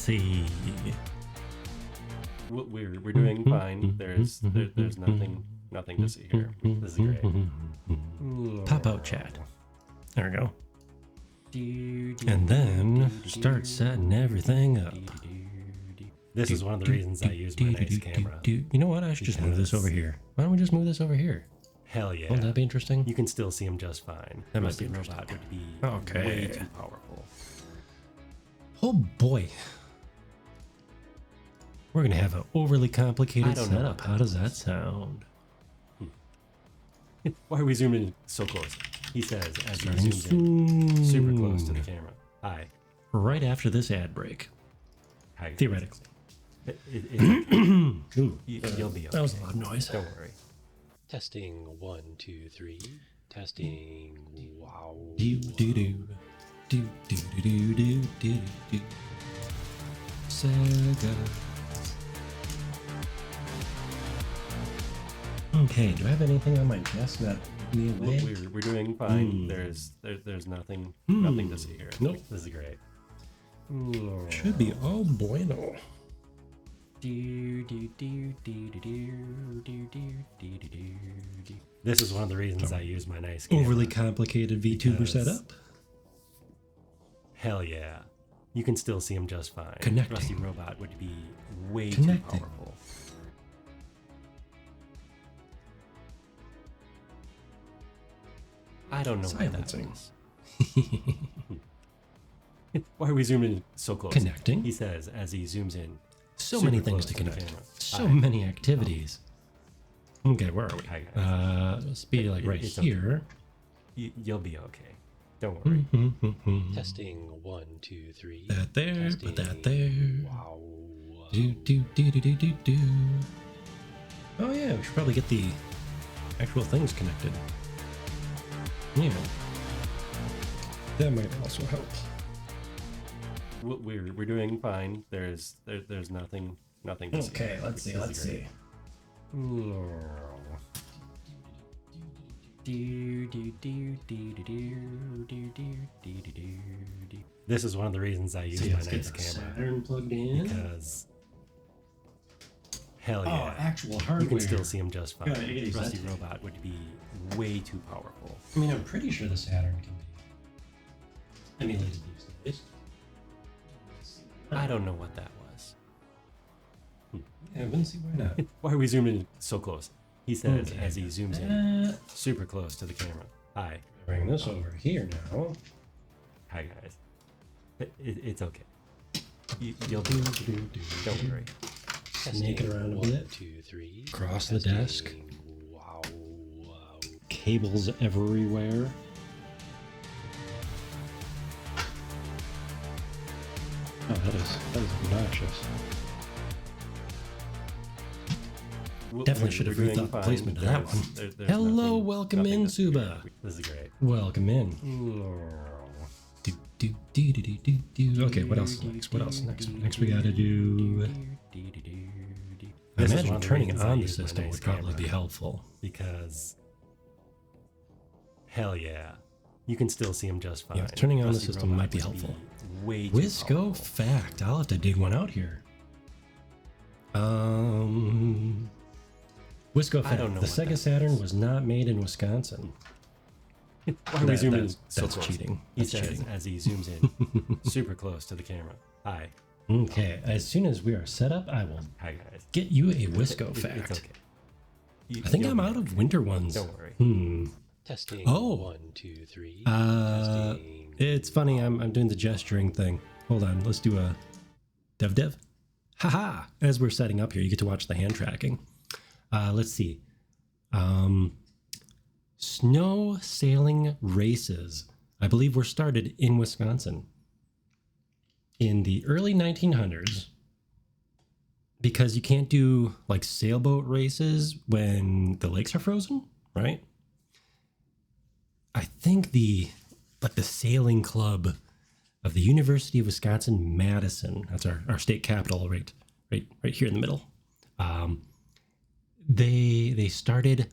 see. We're doing fine. There's nothing to see here. This is great. Pop out chat. There we go. And then start setting everything up. This is one of the reasons I use my nice camera. You know what? I should just move this over here. Why don't we just move this over here? Hell yeah. Wouldn't that be interesting? You can still see him just fine. That must Rusty be Robot would be Okay. way too powerful. Oh boy. We're going to have an overly complicated setup. How does that sound? Why are we zooming in so close? He says as he zooms in super close to the camera. Hi. Right after this ad break. Hi. Theoretically. You'll be okay. That was a loud noise. Don't worry. Testing 1, 2, 3. Testing. Wow. Do do do do do do do do do. Sega. Okay, do I have anything on my desk that me away? We're doing fine. There's nothing to see here. Nope. This is great. Should be all bueno. This is one of the reasons I use my nice camera. Overly complicated VTuber setup. Hell yeah. You can still see him just fine. Connecting. Rusty Robot would be way too powerful. I don't know Silencing. what that was. Why are we zooming in so close? Connecting. He says as he zooms in. So super many things close to the connect. camera. So many activities. Okay, where are we? Hi, guys. Let's be like right It's here. You'll be okay. Don't worry. Testing 1, 2, 3. That there, Testing. put that there. Wow. Do do do do do do do. Oh yeah, we should probably get the actual things connected. Yeah, that might also help. We're doing fine. There's nothing to see. Okay, let's see. Let's see. This is one of the reasons I use my Let's get nice the camera. Saturn plugged in. Because hell Oh, yeah. actual You hardware. can still see him just fine. Yeah, it is. Rusty Robot would be way too powerful. I mean, I'm pretty sure the Saturn can be emulated these days. I don't know what that was. Yeah, I wouldn't see why not. Why are we zooming in so close? He says Okay, as he zooms in super close to the camera. Hi. Bring this over here now. Hi, guys. It's okay. You'll be okay. Don't worry. Snake it around a 1, bit. 2, 3. Across the desk. Wow. Cables everywhere. Oh, that is obnoxious. Definitely should have rethought the placement of that one. Hello, welcome in, Suba. This is great. Welcome in. Do, do, do, do, do, do, do. Okay, what else next? What else next? Next we gotta do... I This is imagine one of the turning reasons I on the use my system nice would probably camera. be helpful. Because hell yeah. You can still see him just fine. Yeah, turning on the Rusty system Robot might be would helpful. Way too Wisco powerful. fact. I'll have to dig one out here. Wisco fact. don't know The what Sega that Saturn was not made in Wisconsin. Why are we zooming in so that's close? cheating. He That's says cheating. as he zooms in super close to the camera. Hi. Okay, as soon as we are set up, I will Hi, guys. get you a Wisco It's fact. okay. I think You'll I'm be out of okay. winter ones. Don't worry. Testing. Oh. 1, 2, 3. Testing. It's funny, I'm doing the gesturing thing. Hold on, let's do a dev. Haha! As we're setting up here, you get to watch the hand tracking. Let's see. Snow sailing races, I believe, were started in Wisconsin in the early 1900s because you can't do like sailboat races when the lakes are frozen, right? I think the sailing club of the University of Wisconsin-Madison, that's our state capital, right here in the middle. They started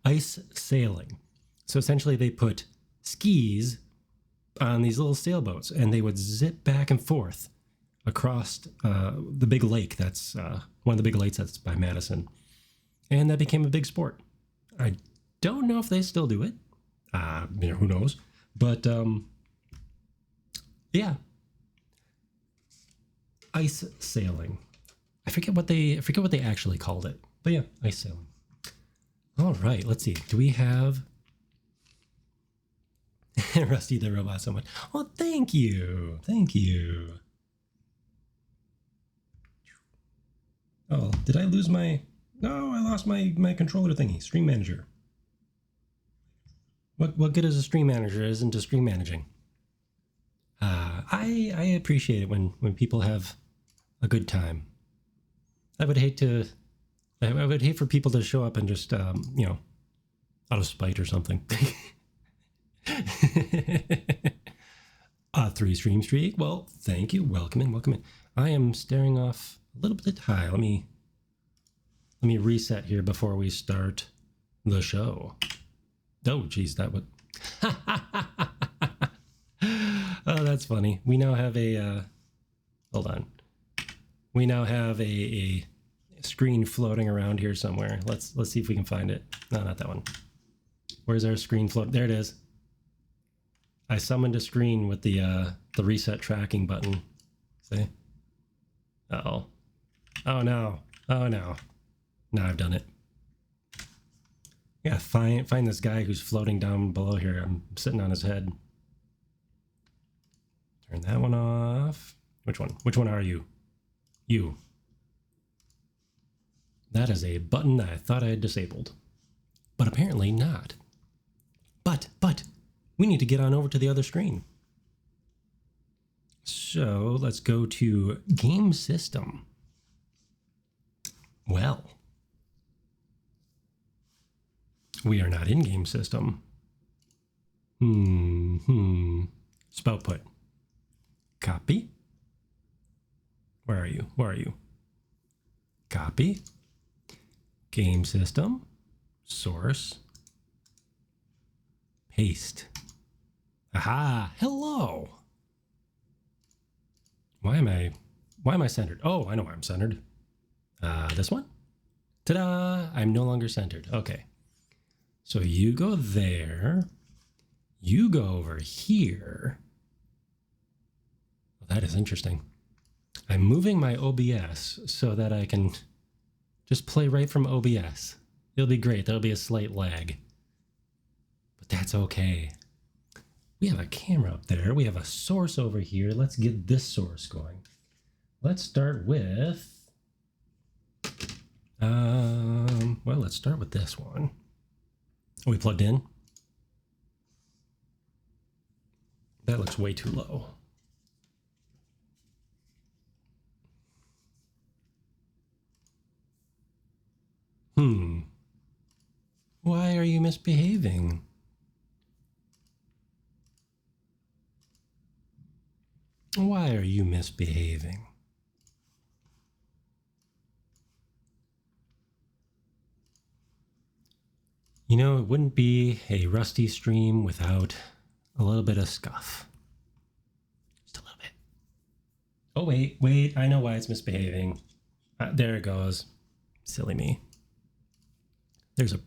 ice sailing. So essentially they put skis on these little sailboats, and they would zip back and forth across the big lake. That's one of the big lakes that's by Madison. And that became a big sport. I don't know if they still do it. Who knows? But yeah, ice sailing. I forget what they actually called it. But yeah, ice sailing. All right, let's see. Do we have Rusty the Robot so much? Oh, thank you. Thank you. Oh, did I lose my... No, I lost my controller thingy. Stream Manager. What good is a stream manager isn't a stream managing? I appreciate it when people have a good time. I would hate for people to show up and just out of spite or something. 3 stream streak. Well, thank you. Welcome in. I am staring off a little bit high. Let me reset here before we start the show. Oh, geez, that would... Oh, that's funny. We now have a... hold on. We now have a screen floating around here somewhere. Let's see if we can find it. No, not that one. Where's our screen float? There it is. I summoned a screen with the reset tracking button. See? Uh-oh. Oh, no. Oh, no. Now I've done it. Yeah, find this guy who's floating down below here. I'm sitting on his head. Turn that one off. Which one? Which one are you? You. That is a button that I thought I had disabled. But apparently not. But, we need to get on over to the other screen. So, let's go to Game System. Well... we are not in Game System. Spout put. Copy. Where are you? Copy. Game System. Source. Paste. Aha! Hello! Why am I centered? Oh, I know why I'm centered. This one? Ta-da! I'm no longer centered. Okay. So you go there, you go over here. Well, that is interesting. I'm moving my OBS so that I can just play right from OBS. It'll be great. There'll be a slight lag. But that's okay. We have a camera up there. We have a source over here. Let's get this source going. Let's start with... well, let's start with this one. Are we plugged in? That looks way too low. Why are you misbehaving? Why are you misbehaving? You know, it wouldn't be a Rusty stream without a little bit of scuff. Just a little bit. Oh, wait. I know why it's misbehaving. There it goes. Silly me. There's a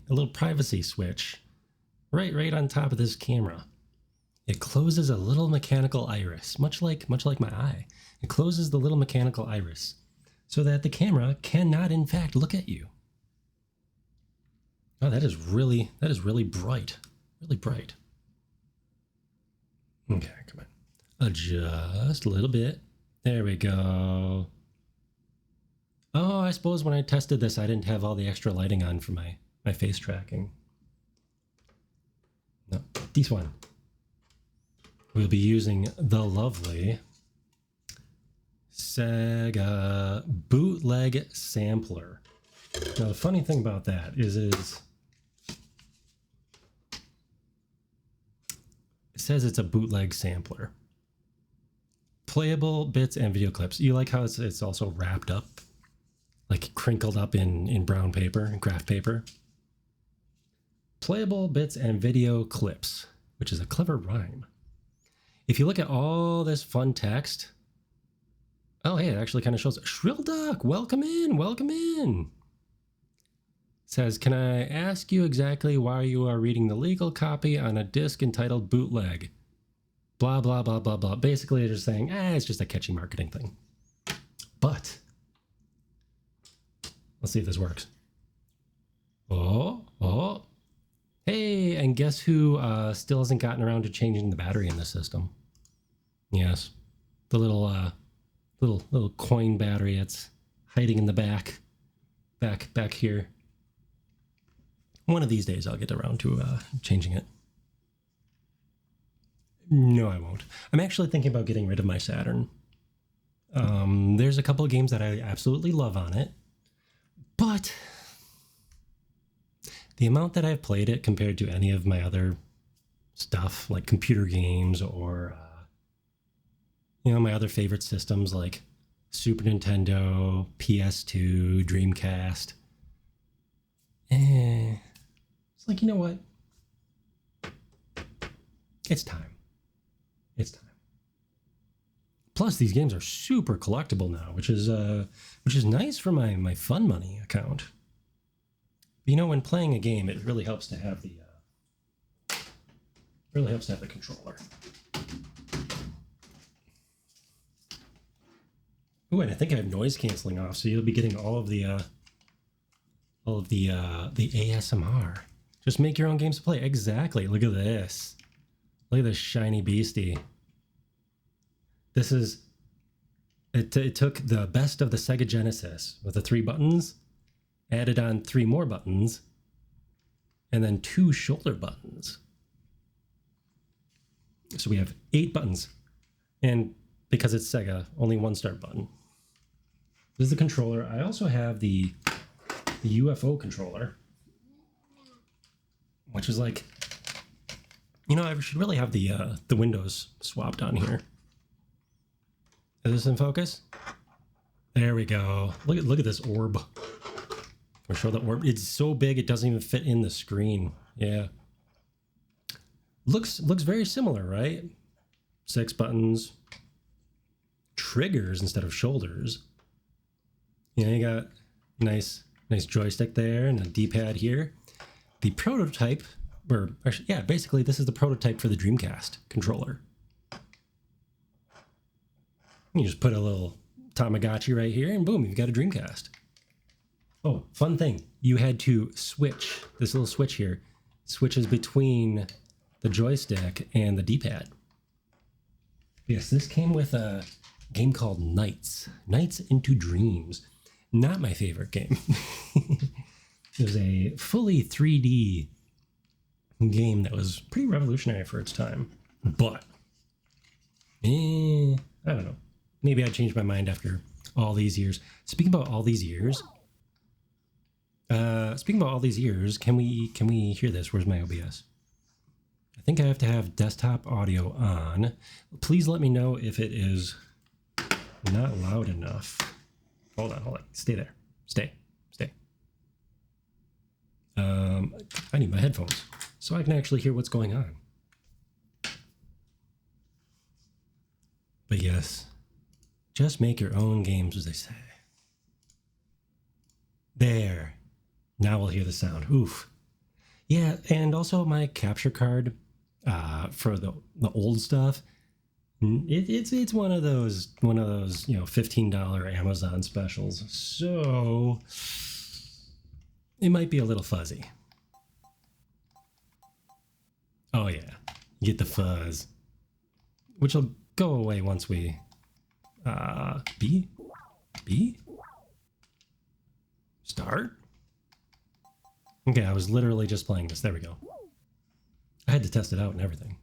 little privacy switch right on top of this camera. It closes a little mechanical iris, much like my eye. It closes the little mechanical iris so that the camera cannot, in fact, look at you. Oh, that is really bright. Really bright. Okay, come on. Adjust a little bit. There we go. Oh, I suppose when I tested this, I didn't have all the extra lighting on for my face tracking. No, this one. We'll be using the lovely Sega bootleg sampler. Now, the funny thing about that is it says it's a bootleg sampler. Playable bits and video clips. You like how it's also wrapped up, like crinkled up in brown paper and craft paper. Playable bits and video clips. which is a clever rhyme. If you look at all this fun text, oh, hey, it actually kind of shows Shrill Duck, welcome in, welcome in. It says, can I ask you exactly why you are reading the legal copy on a disc entitled Bootleg? Blah, blah, blah, blah, blah. Basically, they're just saying, it's just a catchy marketing thing. But let's see if this works. Oh. Hey, and guess who still hasn't gotten around to changing the battery in the system? Yes, the little coin battery that's hiding in the back here. One of these days I'll get around to changing it. No, I won't. I'm actually thinking about getting rid of my Saturn. There's a couple of games that I absolutely love on it, but the amount that I've played it compared to any of my other stuff, like computer games or my other favorite systems like Super Nintendo, PS2, Dreamcast. It's like, you know what? It's time. It's time. Plus, these games are super collectible now, which is nice for my fun money account. When playing a game, it really helps to have the controller. Ooh, and I think I have noise canceling off, so you'll be getting all of the ASMR. Just make your own games to play. Exactly. Look at this. Look at this shiny beastie. This is it took the best of the Sega Genesis with the 3 buttons, added on 3 more buttons, and then 2 shoulder buttons. So we have 8 buttons. And because it's Sega, only 1 start button. This is the controller. I also have the UFO controller, which is like, I should really have the windows swapped on here. Is this in focus? There we go. Look at this orb. I'll show the orb. It's so big it doesn't even fit in the screen. Yeah. Looks very similar, right? 6 buttons. Triggers instead of shoulders. You got nice joystick there and a D-pad here. The prototype, or actually, yeah, basically this is the prototype for the Dreamcast controller. You just put a little Tamagotchi right here and boom, you've got a Dreamcast. Oh, fun thing. You had to switch, this little switch here, switches between the joystick and the D-pad. Yes, this came with a game called Nights into Dreams. Not my favorite game. It was a fully 3D game that was pretty revolutionary for its time. But, I don't know. Maybe I changed my mind after all these years. Speaking about all these years, can we hear this? Where's my OBS? I think I have to have desktop audio on. Please let me know if it is not loud enough. Hold on. Stay there. Stay. I need my headphones so I can actually hear what's going on. But yes, just make your own games, as they say. There. Now we'll hear the sound. Oof. Yeah, and also my capture card for the old stuff. It's one of those $15 Amazon specials. So it might be a little fuzzy. Oh yeah, you get the fuzz, which will go away once we B start. Okay, I was literally just playing this. There we go. I had to test it out and everything.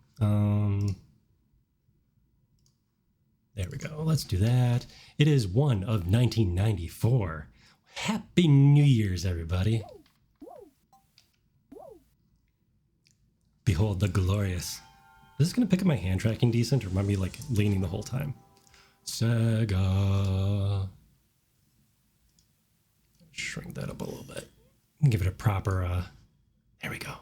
There we go. Let's do that. It is one of 1994. Happy New Year's, everybody. Behold the glorious. Is this going to pick up my hand tracking decent, or am I be like leaning the whole time? Sega. Shrink that up a little bit. Give it a proper, there we go.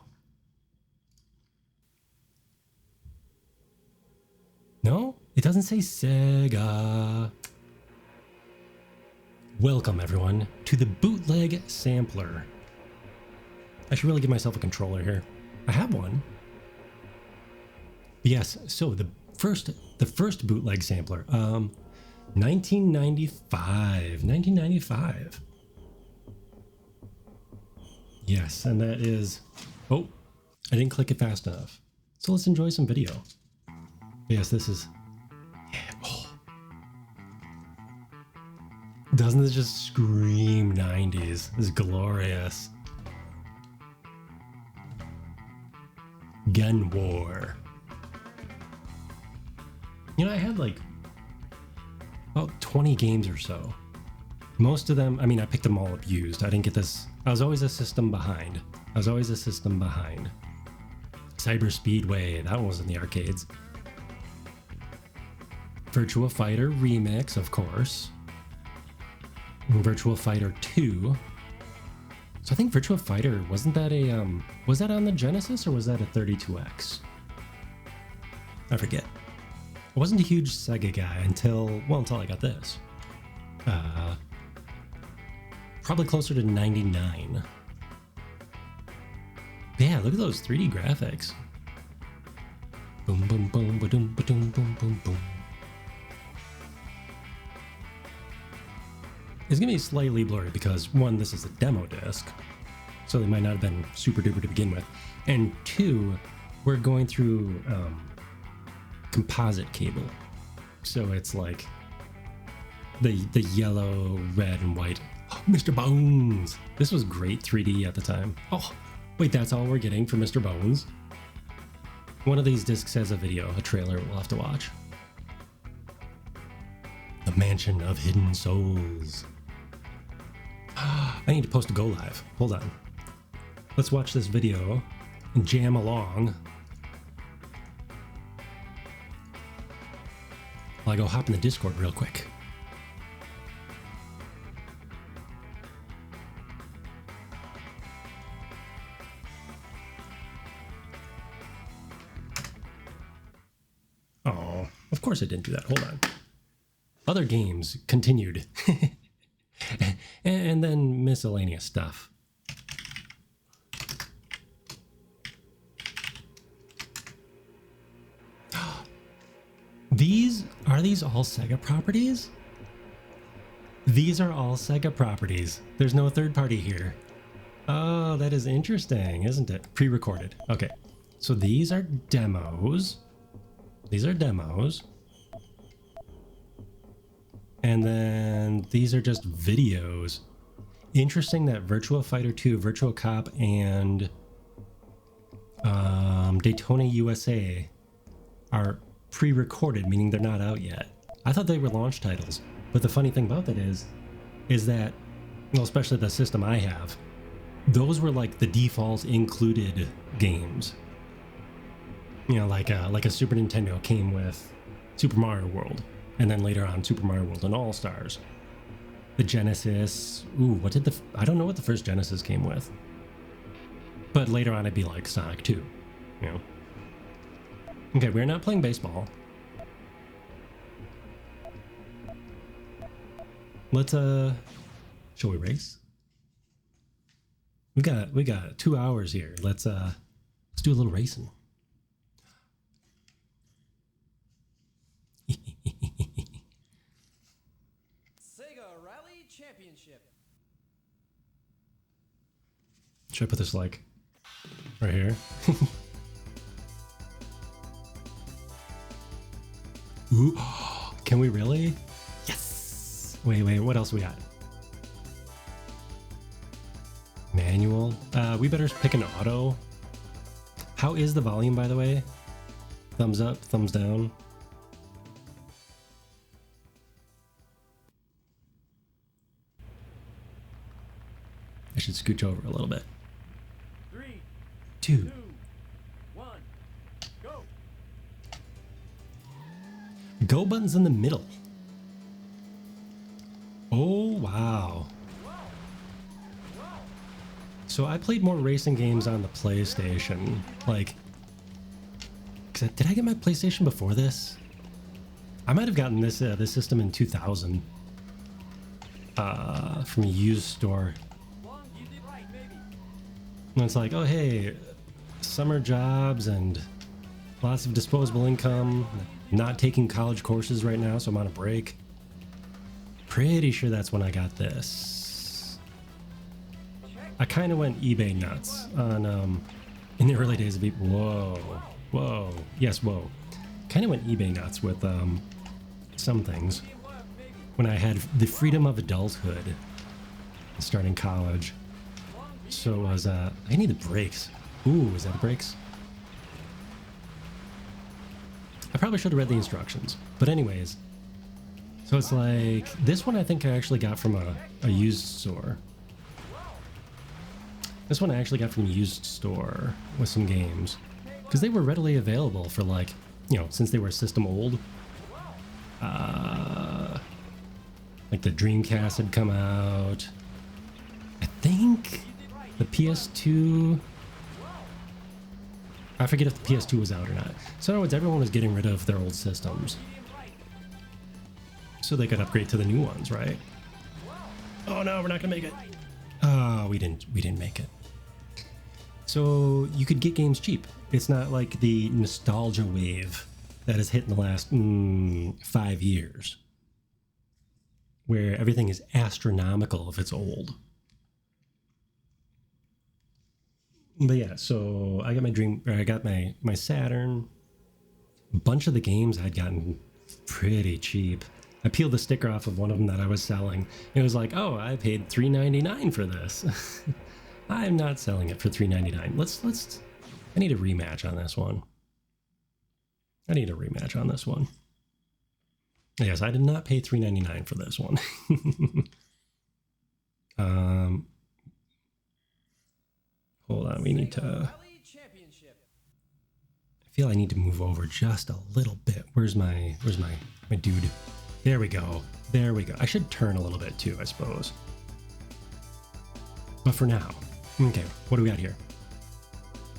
doesn't say Sega. Welcome, everyone, to the Bootleg Sampler. I should really give myself a controller here. I have one. Yes, so the first Bootleg Sampler, 1995. Yes, and that is, oh, I didn't click it fast enough. So let's enjoy some video. Yes, this is, yeah, oh. Doesn't this just scream 90s? This is glorious. Gun War. You know, I had like about 20 games or so. Most of them, I mean, I picked them all up used. I didn't get this. I was always a system behind. Cyber Speedway, that one was in the arcades. Virtua Fighter Remix, of course. And Virtua Fighter 2. So I think Virtua Fighter, wasn't that a, was that on the Genesis or was that a 32X? I forget. I wasn't a huge Sega guy until I got this. Probably closer to 99. Yeah, look at those 3D graphics. Boom, boom, boom, ba-doom, ba-doom, boom, boom, boom. It's gonna be slightly blurry because one, this is a demo disc, so they might not have been super duper to begin with, and two, we're going through composite cable, so it's like the yellow, red, and white. Oh, Mr. Bones! This was great 3D at the time. Oh, wait, that's all we're getting for Mr. Bones? One of these discs has a video, a trailer we'll have to watch. The Mansion of Hidden Souls. I need to post a go live. Hold on. Let's watch this video and jam along. While I go hop in the Discord real quick. Oh, of course I didn't do that. Hold on. Other games continued. And then miscellaneous stuff. Are these all Sega properties? These are all Sega properties. There's no third party here. Oh, that is interesting, isn't it? Pre-recorded. Okay. So these are demos. And then these are just videos. Interesting that Virtua Fighter 2, Virtua Cop, and Daytona USA are pre-recorded, meaning they're not out yet. I thought they were launch titles, but the funny thing about that is that, well, especially the system I have, those were like the default included games. You know, like a Super Nintendo came with Super Mario World, and then later on Super Mario World and All Stars. The Genesis, I don't know what the first Genesis came with. But later on it'd be like Sonic 2, you know. Okay, we're not playing baseball. Let's shall we race? We got 2 hours here. Let's do a little racing. Sega Rally Championship. Should I put this like right here? Ooh, can we really? Yes! Wait, what else we got? Manual. We better pick an auto. How is the volume, by the way? Thumbs up, thumbs down. I should scooch over a little bit. 3, 2. 2, 1, go! Go button's in the middle. Oh, wow. So I played more racing games on the PlayStation. Like, did I get my PlayStation before this? I might have gotten this this system in 2000 from a used store. Long, you did right, baby. And it's like, oh hey, summer jobs and lots of disposable income. Not taking college courses right now, so I'm on a break. Pretty sure that's when I got this. I kind of went eBay nuts on in the early days of eBay. Whoa, yes, whoa. Kind of went eBay nuts with some things when I had the freedom of adulthood, starting college. So it was I need the brakes. Ooh, is that the brakes? I probably should have read the instructions. But anyways, so it's like, this one I think I actually got from a used store. This one I actually got from a used store with some games. Because they were readily available for like, you know, since they were system old. Like the Dreamcast had come out. I think the PS2... I forget if the PS2 was out or not. So in other words, everyone was getting rid of their old systems so they could upgrade to the new ones, right? Oh no, we're not gonna make it. Oh, we didn't make it. So you could get games cheap. It's not like the nostalgia wave that has hit in the last 5 years, where everything is astronomical if it's old. But yeah, so I got my Saturn. A bunch of the games I'd gotten pretty cheap. I peeled the sticker off of one of them that I was selling. It was like, oh, I paid $3.99 for this. I'm not selling it for $3.99. Let's. I need a rematch on this one. Yes, I did not pay $3.99 for this one. Hold on, we need to... Rally Championship. I feel I need to move over just a little bit. Where's my dude? There we go. I should turn a little bit too, I suppose. But for now, okay, what do we got here?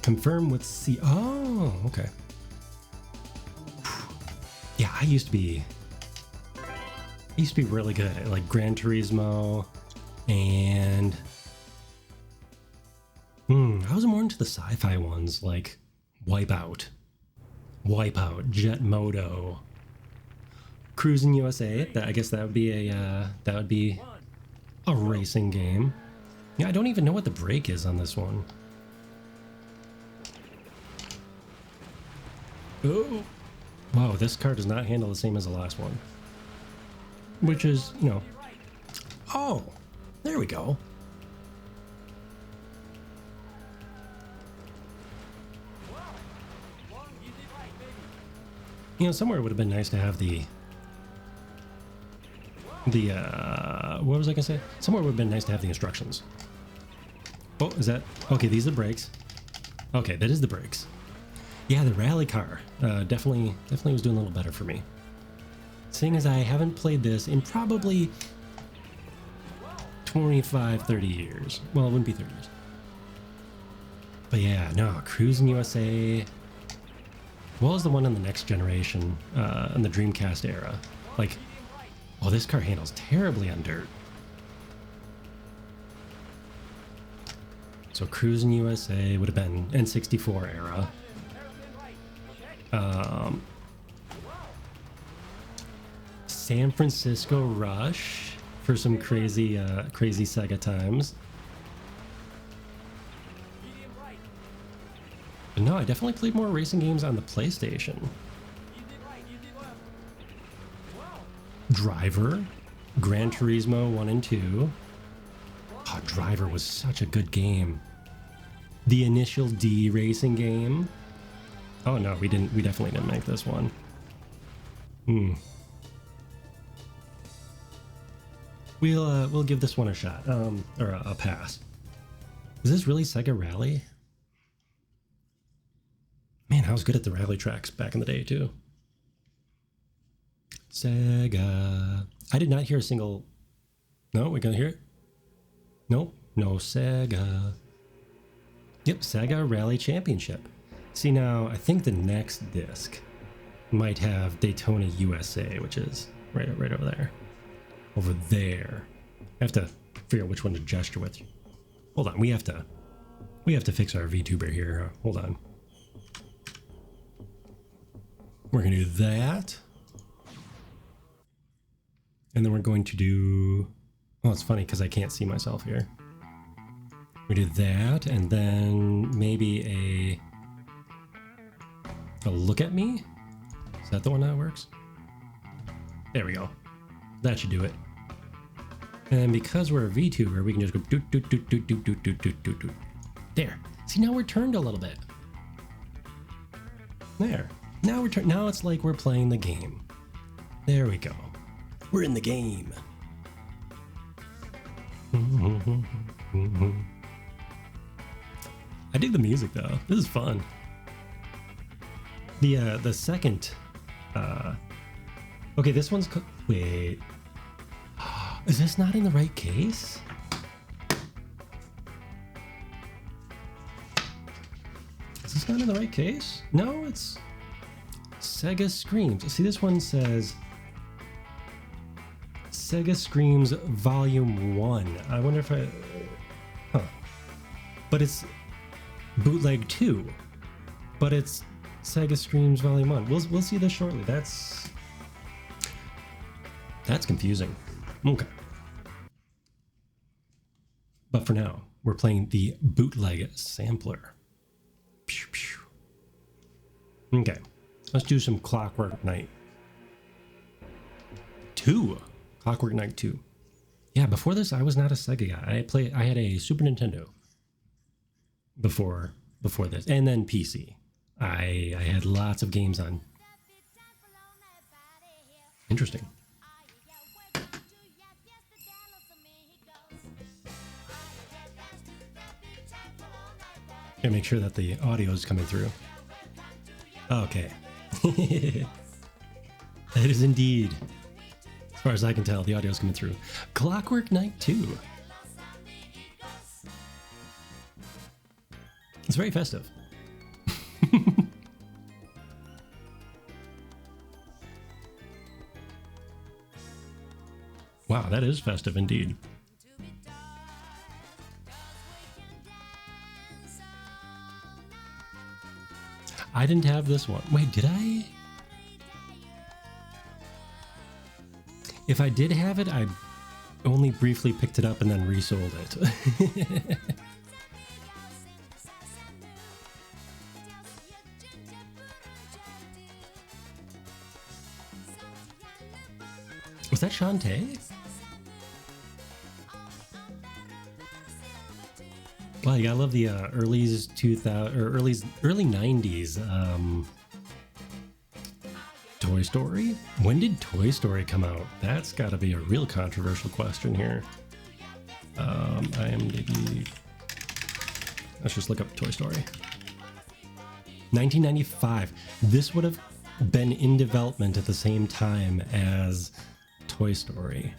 Confirm with C. Oh, okay. Yeah, I used to be really good at like Gran Turismo and I was more into the sci-fi ones like Wipeout, Jet Moto, Cruising USA. I guess that would be a racing game. Yeah, I don't even know what the brake is on this one. Oh, wow! This car does not handle the same as the last one, which is, you know. Oh, there we go. You know, somewhere it would have been nice to have the what was I gonna say? Somewhere it would have been nice to have the instructions. Oh, is that okay? These are the brakes. Okay, that is the brakes. Yeah, the rally car definitely was doing a little better for me. Seeing as I haven't played this in probably 25-30 years. Well, it wouldn't be 30 years. But yeah, no, Cruising USA. What was the one in the next generation, in the Dreamcast era? Like, oh, this car handles terribly on dirt. So Cruising USA would have been N64 era. San Francisco Rush for some crazy Sega times. But no, I definitely played more racing games on the PlayStation. Driver, Gran Turismo 1 and 2. Oh, Driver was such a good game. The Initial D racing game. Oh no, we definitely didn't make this one. We'll give this one a shot, or a pass. Is this really Sega Rally? Man, I was good at the rally tracks back in the day too. Sega. I did not hear a single. No, we're gonna hear it. Nope, no Sega. Yep, Sega Rally Championship. See now, I think the next disc might have Daytona USA, which is right over there. Over there. I have to figure out which one to gesture with. Hold on, we have to fix our VTuber here. Hold on. We're gonna do that. And then we're going to do, oh, it's funny because I can't see myself here. We do that, and then maybe a look at me. Is that the one that works? There we go. That should do it. And because we're a VTuber, we can just go doot doot doot doot doot doot doot doot doot doot. There. See, now we're turned a little bit. There. Now we're turned. Now it's like we're playing the game. There we go. We're in the game. I dig the music though. This is fun. The second. Okay, this one's. Wait. Is this not in the right case? Is this not in the right case? No, it's Sega Screams. See, this one says Sega Screams Volume 1. I wonder if I... Huh. But it's Bootleg 2. But it's Sega Screams Volume 1. We'll see this shortly. That's confusing. Okay. But for now, we're playing the bootleg sampler. Pew, pew. Okay. Let's do some Clockwork Knight 2. Clockwork Knight 2. Yeah, before this, I was not a Sega guy. I had a Super Nintendo before this, and then PC. I had lots of games on. Interesting. Gotta make sure that the audio is coming through. Okay. It is indeed, as far as I can tell, the audio is coming through. Clockwork Knight 2. It's very festive. Wow, that is festive indeed. I didn't have this one. Wait, did I? If I did have it, I only briefly picked it up and then resold it. Was that Shantae? Well, yeah, I love the early 2000 or early 90s Toy Story. When did Toy Story come out? That's got to be a real controversial question here. IMDb. Let's just look up Toy Story. 1995. This would have been in development at the same time as Toy Story.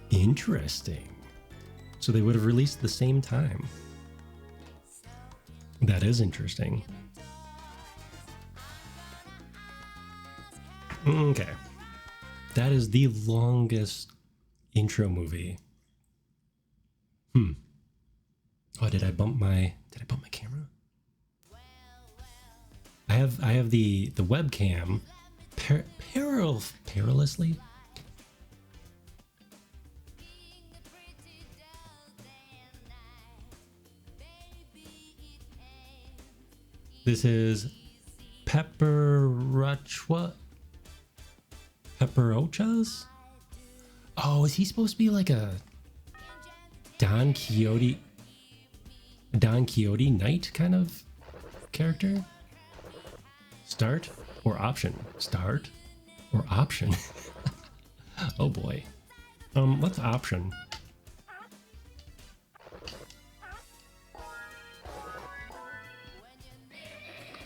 Interesting. So they would have released the same time. That is interesting. Okay. That is the longest intro movie. Oh, did I bump my camera? I have the webcam perilously. This is Pepperochas? Oh, is he supposed to be like a Don Quixote knight kind of character? Start or option? Start or option? Oh boy. Let's option.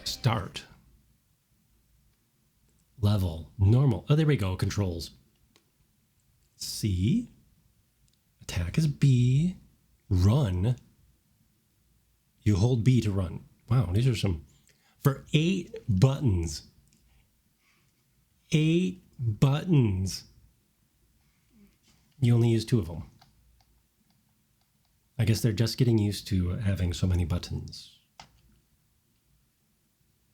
Start. Level. Normal. Oh, there we go. Controls. C. Attack is B. Run. You hold B to run. Wow, these are some For 8 buttons. 8 buttons. You only use 2 of them. I guess they're just getting used to having so many buttons.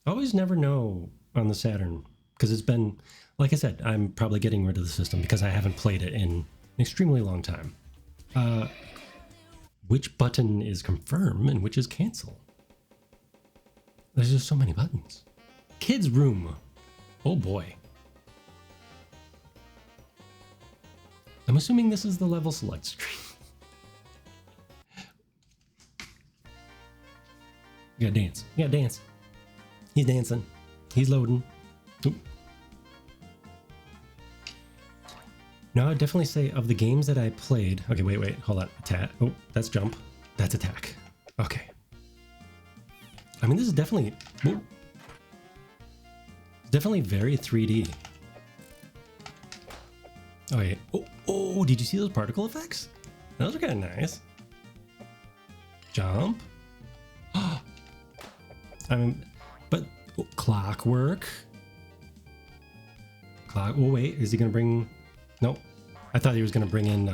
Always never know on the Saturn, because it's been, like I said, I'm probably getting rid of the system because I haven't played it in an extremely long time. Which button is confirm and which is cancel? There's just so many buttons. Kids room. Oh boy. I'm assuming this is the level select screen. You gotta dance. You gotta dance. He's dancing. He's loading. Oop. No, I'd definitely say of the games that I played. Okay, wait, hold on. Attack. Oh, that's jump. That's attack. Okay. I mean, this is definitely. Whoa. Definitely very 3D. Oh, yeah. Oh, did you see those particle effects? Those are kind of nice. Jump. I mean, but clockwork. Oh, wait, is he going to bring... Nope. I thought he was going to bring in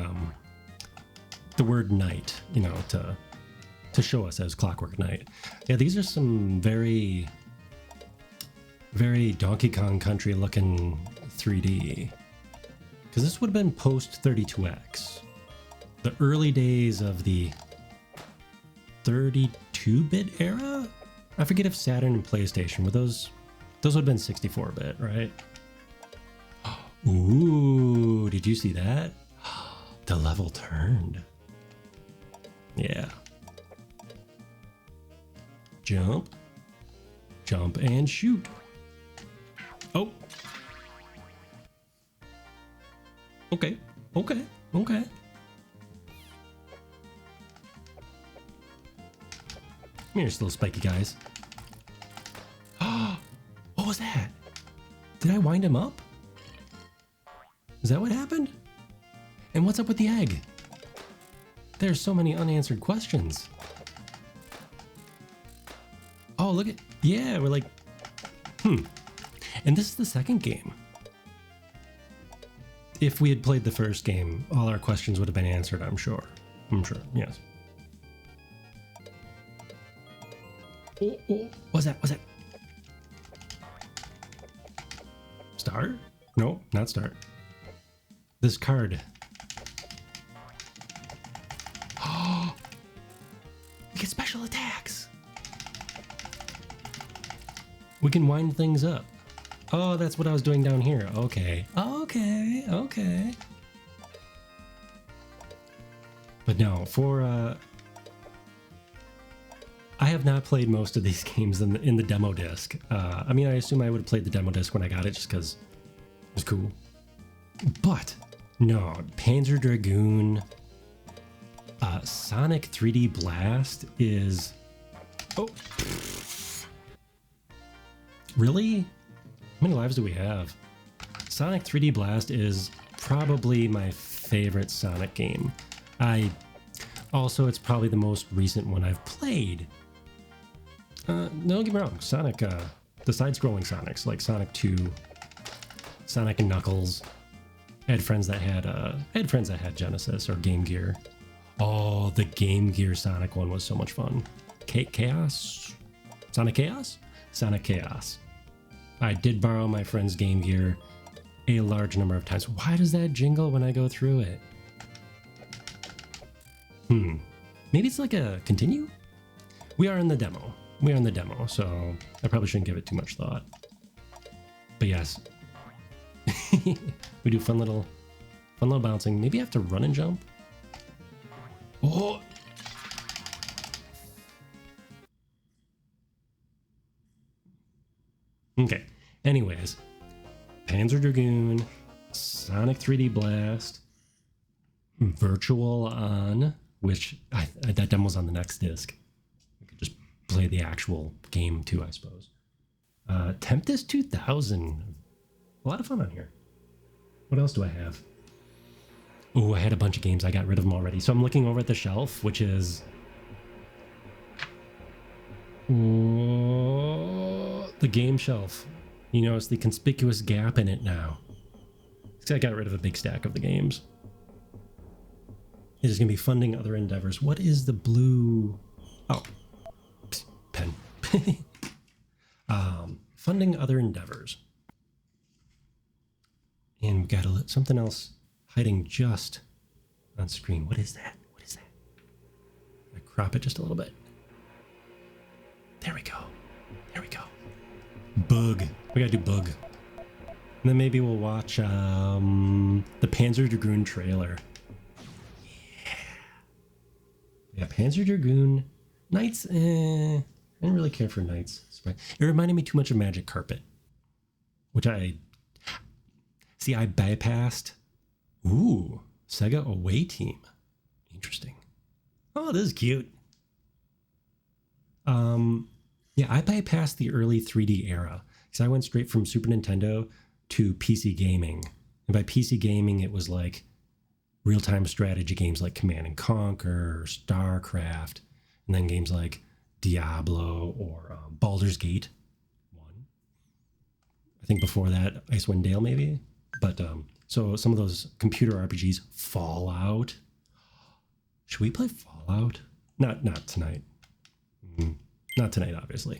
the word night, you know, to show us as Clockwork Knight. Yeah, these are some very, very Donkey Kong Country looking 3D. Because this would have been post 32X. The early days of the 32-bit era? I forget if Saturn and PlayStation were those would have been 64-bit, right? Ooh, did you see that? The level turned. Yeah. Jump. Jump and shoot. Oh. Okay. Okay. Okay. Here's little spiky guys. What was that? Did I wind him up? Is that what happened? And what's up with the egg? There's so many unanswered questions. Oh, look at... Yeah, we're like... And this is the second game. If we had played the first game, all our questions would have been answered, I'm sure. I'm sure, yes. Oh, what's that? What's that? Start? No, not start. This card. Oh, we get special attacks. We can wind things up. Oh, that's what I was doing down here. Okay. Okay. Okay. But no, for I have not played most of these games in the demo disc. I mean, I assume I would have played the demo disc when I got it just because it was cool. But no, Panzer Dragoon, Sonic 3D Blast is... Oh. Really? How many lives do we have? Sonic 3D Blast is probably my favorite Sonic game. Also, it's probably the most recent one I've played. Don't get me wrong, Sonic, the side-scrolling Sonics, like Sonic 2, Sonic and Knuckles. I had friends that had Genesis or Game Gear. Oh, the Game Gear Sonic one was so much fun. Chaos? Sonic Chaos? Sonic Chaos. I did borrow my friend's Game Gear a large number of times. Why does that jingle when I go through it? Maybe it's like a continue? We are in the demo. So I probably shouldn't give it too much thought. But yes. We do fun little bouncing. Maybe I have to run and jump. Oh! Okay. Anyways, Panzer Dragoon, Sonic 3D Blast, Virtual On, which that demo's on the next disc. We could just play the actual game too, I suppose. Tempest 2000. A lot of fun on here. What else do I have? Oh, I had a bunch of games. I got rid of them already. So I'm looking over at the shelf, which is... Oh, The game shelf. You notice the conspicuous gap in it now. I got rid of a big stack of the games. It is going to be funding other endeavors. What is the blue? Oh, pen. Funding other endeavors. And we've got something else hiding just on screen. What is that? What is that? I crop it just a little bit. There we go. There we go. Bug. We gotta do bug. And then maybe we'll watch the Panzer Dragoon trailer. Yeah, Panzer Dragoon. Knights, I didn't really care for Knights. It reminded me too much of Magic Carpet. Which I bypassed. Ooh, Sega Away Team. Interesting. Oh, this is cute. Yeah, I bypassed the early 3D era. Because I went straight from Super Nintendo to PC gaming. And by PC gaming, it was like real-time strategy games like Command and Conquer, or StarCraft, and then games like Diablo or Baldur's Gate 1. I think before that, Icewind Dale maybe. But so some of those computer RPGs, Fallout. Should we play Fallout? Not tonight. Not tonight, obviously.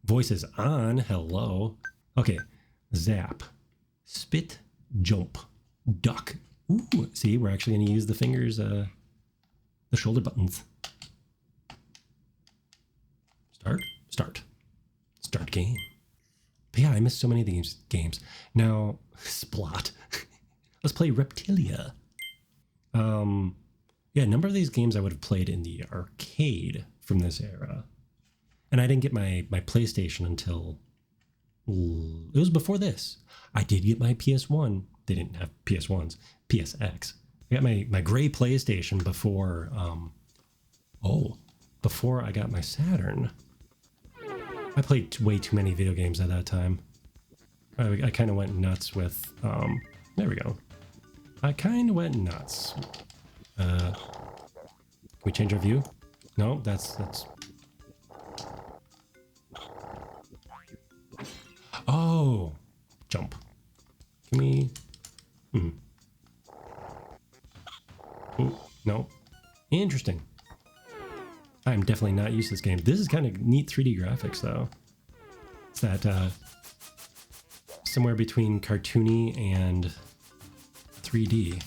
Voices on. Hello. Okay. Zap. Spit. Jump. Duck. Ooh, see, we're actually going to use the fingers, the shoulder buttons. Start. Start. Start game. But yeah, I missed so many of these games. Now, Splot. Let's play Reptilia. Yeah, a number of these games I would have played in the arcade from this era. And I didn't get my PlayStation until... It was before this. I did get my PS1. They didn't have PS1s. PSX. I got my gray PlayStation before... before I got my Saturn. I played way too many video games at that time. I kind of went nuts with... there we go. I kind of went nuts. Can we change our view? No, that's... Oh! Jump. Can we... Ooh, no. Interesting. I'm definitely not used to this game. This is kind of neat 3D graphics, though. It's that, somewhere between cartoony and 3D.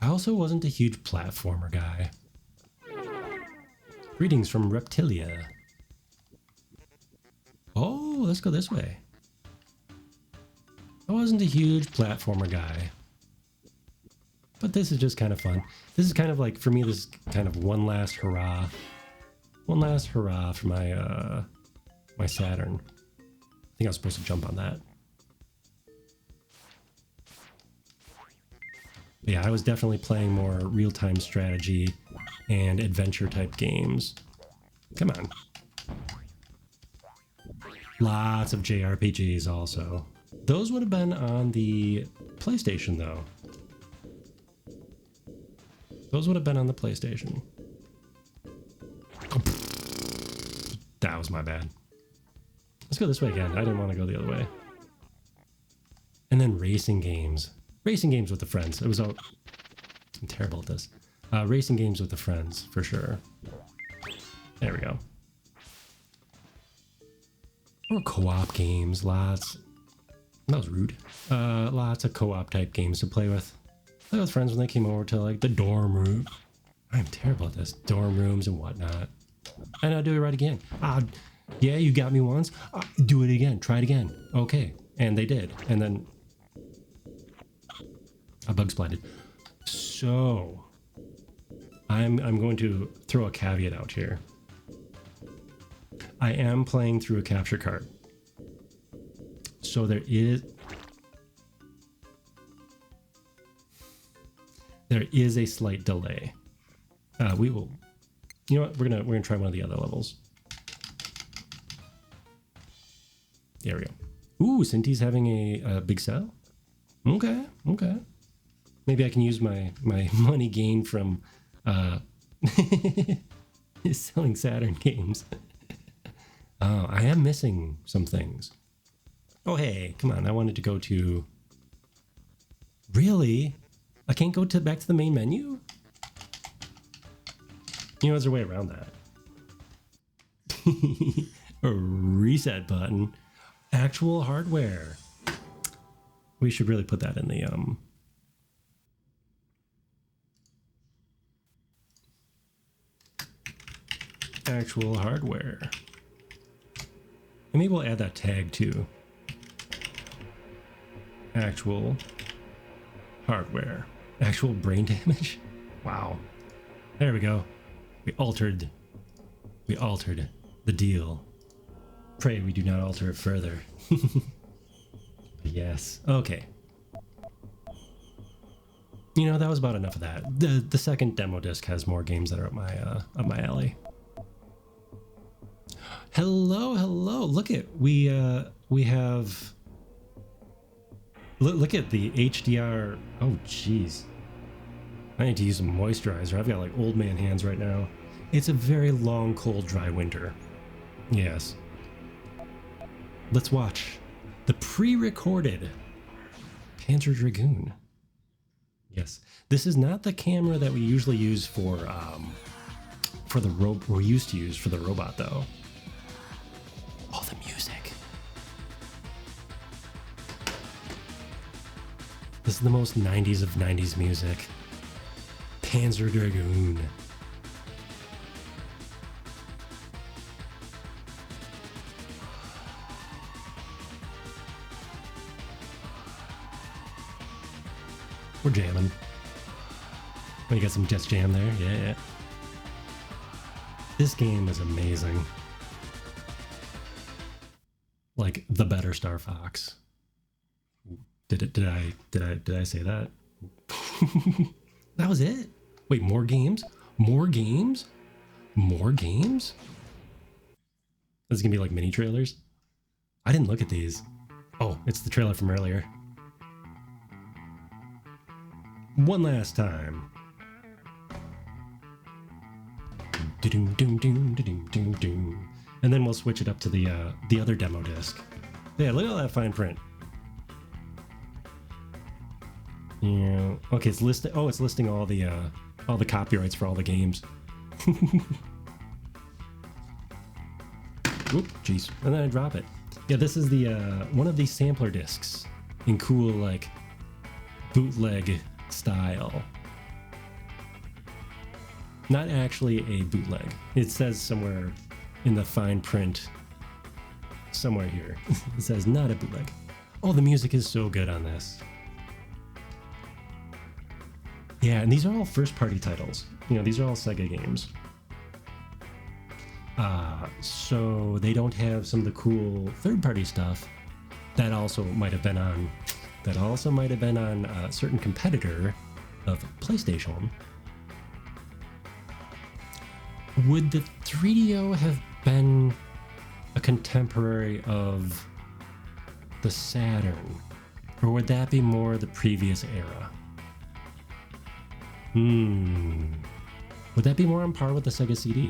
I also wasn't a huge platformer guy. Greetings from Reptilia. Oh, let's go this way. I wasn't a huge platformer guy. But this is just kind of fun. This is kind of like, for me, this is kind of one last hurrah. One last hurrah for my, my Saturn. I think I was supposed to jump on that. But yeah, I was definitely playing more real-time strategy and adventure type games. Come on. Lots of JRPGs also. Those would have been on the PlayStation though. Those would have been on the PlayStation. Oh, that was my bad. Let's go this way again. I didn't want to go the other way. And then racing games. Racing games with the friends. It was all... I'm terrible at this. Racing games with the friends, for sure. There we go. Or co-op games, lots. That was rude. Lots of co-op type games to play with. Play with friends when they came over to like the dorm room. I'm terrible at this. Dorm rooms and whatnot. And I'll do it right again. Yeah, you got me once. Do it again. Try it again. Okay. And they did. And then a bug splatted. So I'm going to throw a caveat out here. I am playing through a capture card. So there is a slight delay. We will, you know what? We're gonna try one of the other levels. There we go. Ooh, Cinti's having a big sale. Okay. Maybe I can use my money gained from is selling Saturn games. Oh, I am missing some things. Oh, hey, come on. I wanted to go to... Really? I can't go back to the main menu? You know, there's a way around that. A reset button. Actual hardware. We should really put that in the actual hardware. And maybe we'll add that tag too. Actual hardware. Actual brain damage. Wow. There we go. We altered the deal. Pray we do not alter it further. Yes. Okay. You know, that was about enough of that. The second demo disc has more games that are up my alley. Hello, hello. Look at we have look at the HDR. Oh jeez. I need to use some moisturizer. I've got like old man hands right now. It's a very long, cold, dry winter. Yes. Let's watch the pre-recorded Panzer Dragoon. Yes, this is not the camera that we usually use for the we used to use for the robot though. Oh, the music. This is the most 90s of 90s music. Panzer Dragoon. We're jamming. Oh, you got some Just Jam there? Yeah. This game is amazing. Like the better Star Fox. Did I say that? That was it? Wait, more games? More games? More games? This is gonna be like mini trailers? I didn't look at these. Oh, it's the trailer from earlier. One last time. And then we'll switch it up to the other demo disc. Yeah, look at all that fine print. Yeah. Okay, it's listing. Oh, it's listing all the copyrights for all the games. Oop, jeez. And then I drop it. Yeah, this is the one of these sampler discs in cool like bootleg style. Not actually a bootleg. It says somewhere in the fine print, somewhere here, it says not a bootleg. Oh, the music is so good on this. Yeah, and these are all first-party titles. You know, these are all Sega games. So they don't have some of the cool third-party stuff that also might have been on. A certain competitor of PlayStation. Would the 3DO have been a contemporary of the Saturn? Or would that be more the previous era? Would that be more on par with the Sega CD?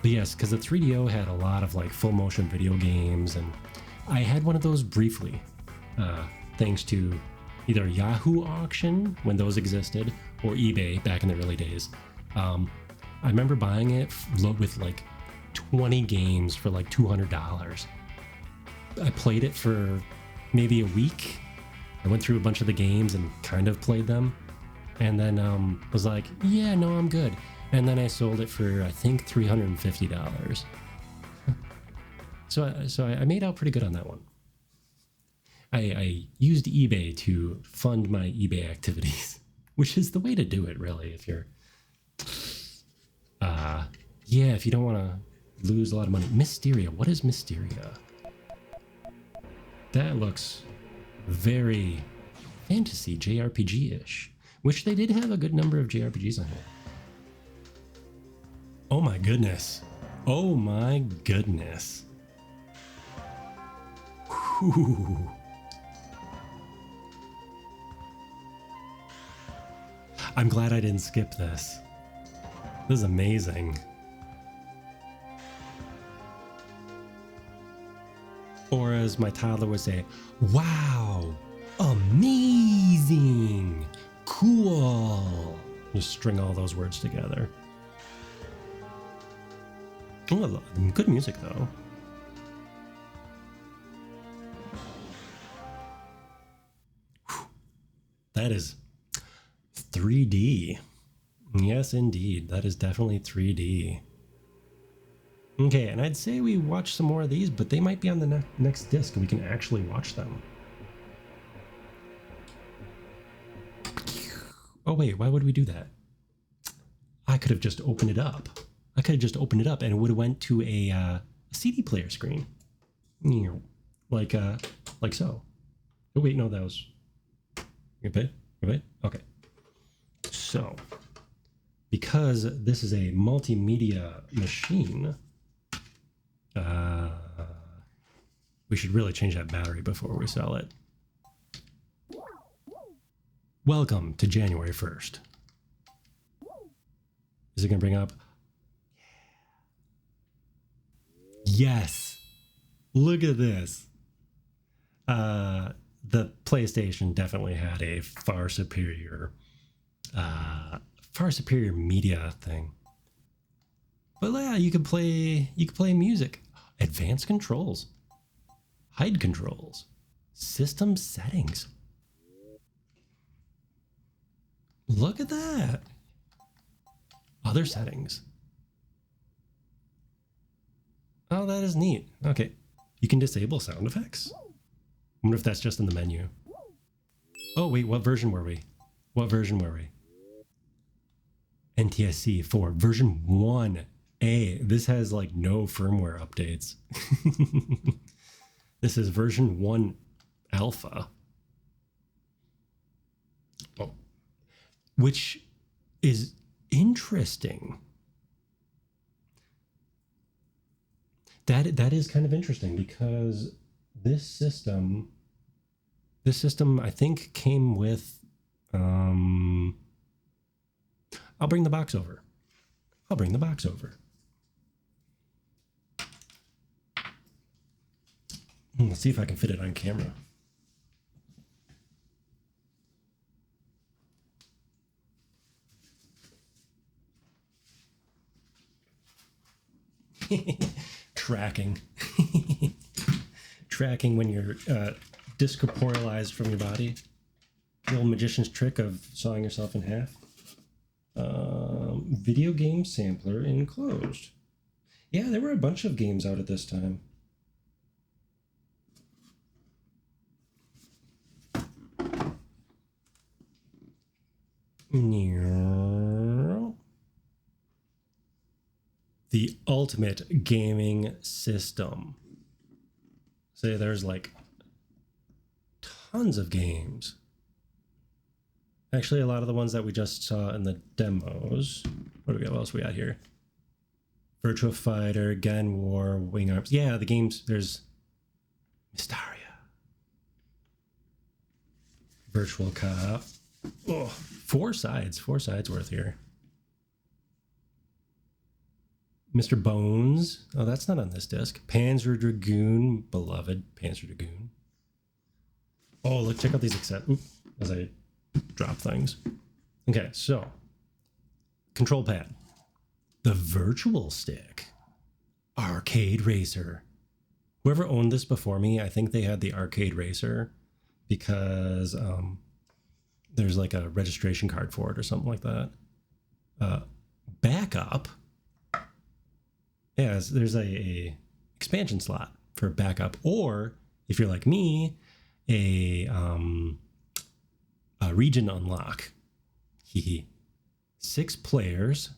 But yes, because the 3DO had a lot of like full motion video games, and I had one of those briefly, thanks to either Yahoo Auction when those existed, or eBay back in the early days. I remember buying it with like 20 games for like $200. I played it for maybe a week. I went through a bunch of the games and kind of played them, and then was like, yeah, no, I'm good. And then I sold it for I think $350. So I made out pretty good on that one. I used eBay to fund my eBay activities, which is the way to do it, really, if you're if you don't want to lose a lot of money. Mysteria. What is Mysteria? That looks very fantasy JRPG-ish, which they did have a good number of JRPGs on here. Oh my goodness. Oh my goodness. Whew. I'm glad I didn't skip this. This is amazing. Or as my toddler would say, wow, amazing, cool. Just string all those words together. Oh, good music though. Whew. That is 3D. Yes, indeed. That is definitely 3D. Okay, and I'd say we watch some more of these, but they might be on the next disc and we can actually watch them. Oh wait, why would we do that? I could have just opened it up. I could have just opened it up and it would have went to a CD player screen. Like so. Oh wait, no, that was... Okay. So, because this is a multimedia machine, we should really change that battery before we sell it. Welcome to January 1st. Is it going to bring up? Yes. Look at this. The PlayStation definitely had a far superior media thing. But yeah, you could play music, advanced controls, hide controls, system settings. Look at that. Other settings. Oh, that is neat. Okay. You can disable sound effects. I wonder if that's just in the menu. Oh, wait, what version were we? NTSC 4, version 1A. This has like no firmware updates. This is version 1 alpha. Oh. Which is interesting. That is kind of interesting because this system I think came with I'll bring the box over. Let's see if I can fit it on camera. Tracking. Tracking when you're discorporealized from your body. The old magician's trick of sawing yourself in half. Video game sampler enclosed. Yeah, there were a bunch of games out at this time. The ultimate gaming system. Say there's like tons of games. Actually, a lot of the ones that we just saw in the demos. What else we got here? Virtua Fighter, Gun War, Wing Arms. Yeah, the games. There's Mystaria, Virtual Cop. Oh, four sides worth here. Mr. Bones. Oh, that's not on this disc. Panzer Dragoon, beloved Panzer Dragoon. Oh, look, check out these as I drop things. Okay, so control pad, the virtual stick, arcade racer. Whoever owned this before me, I think they had the arcade racer because there's like a registration card for it or something like that. Backup. Yeah, there's a expansion slot for backup, or if you're like me, a region unlock. 6 players.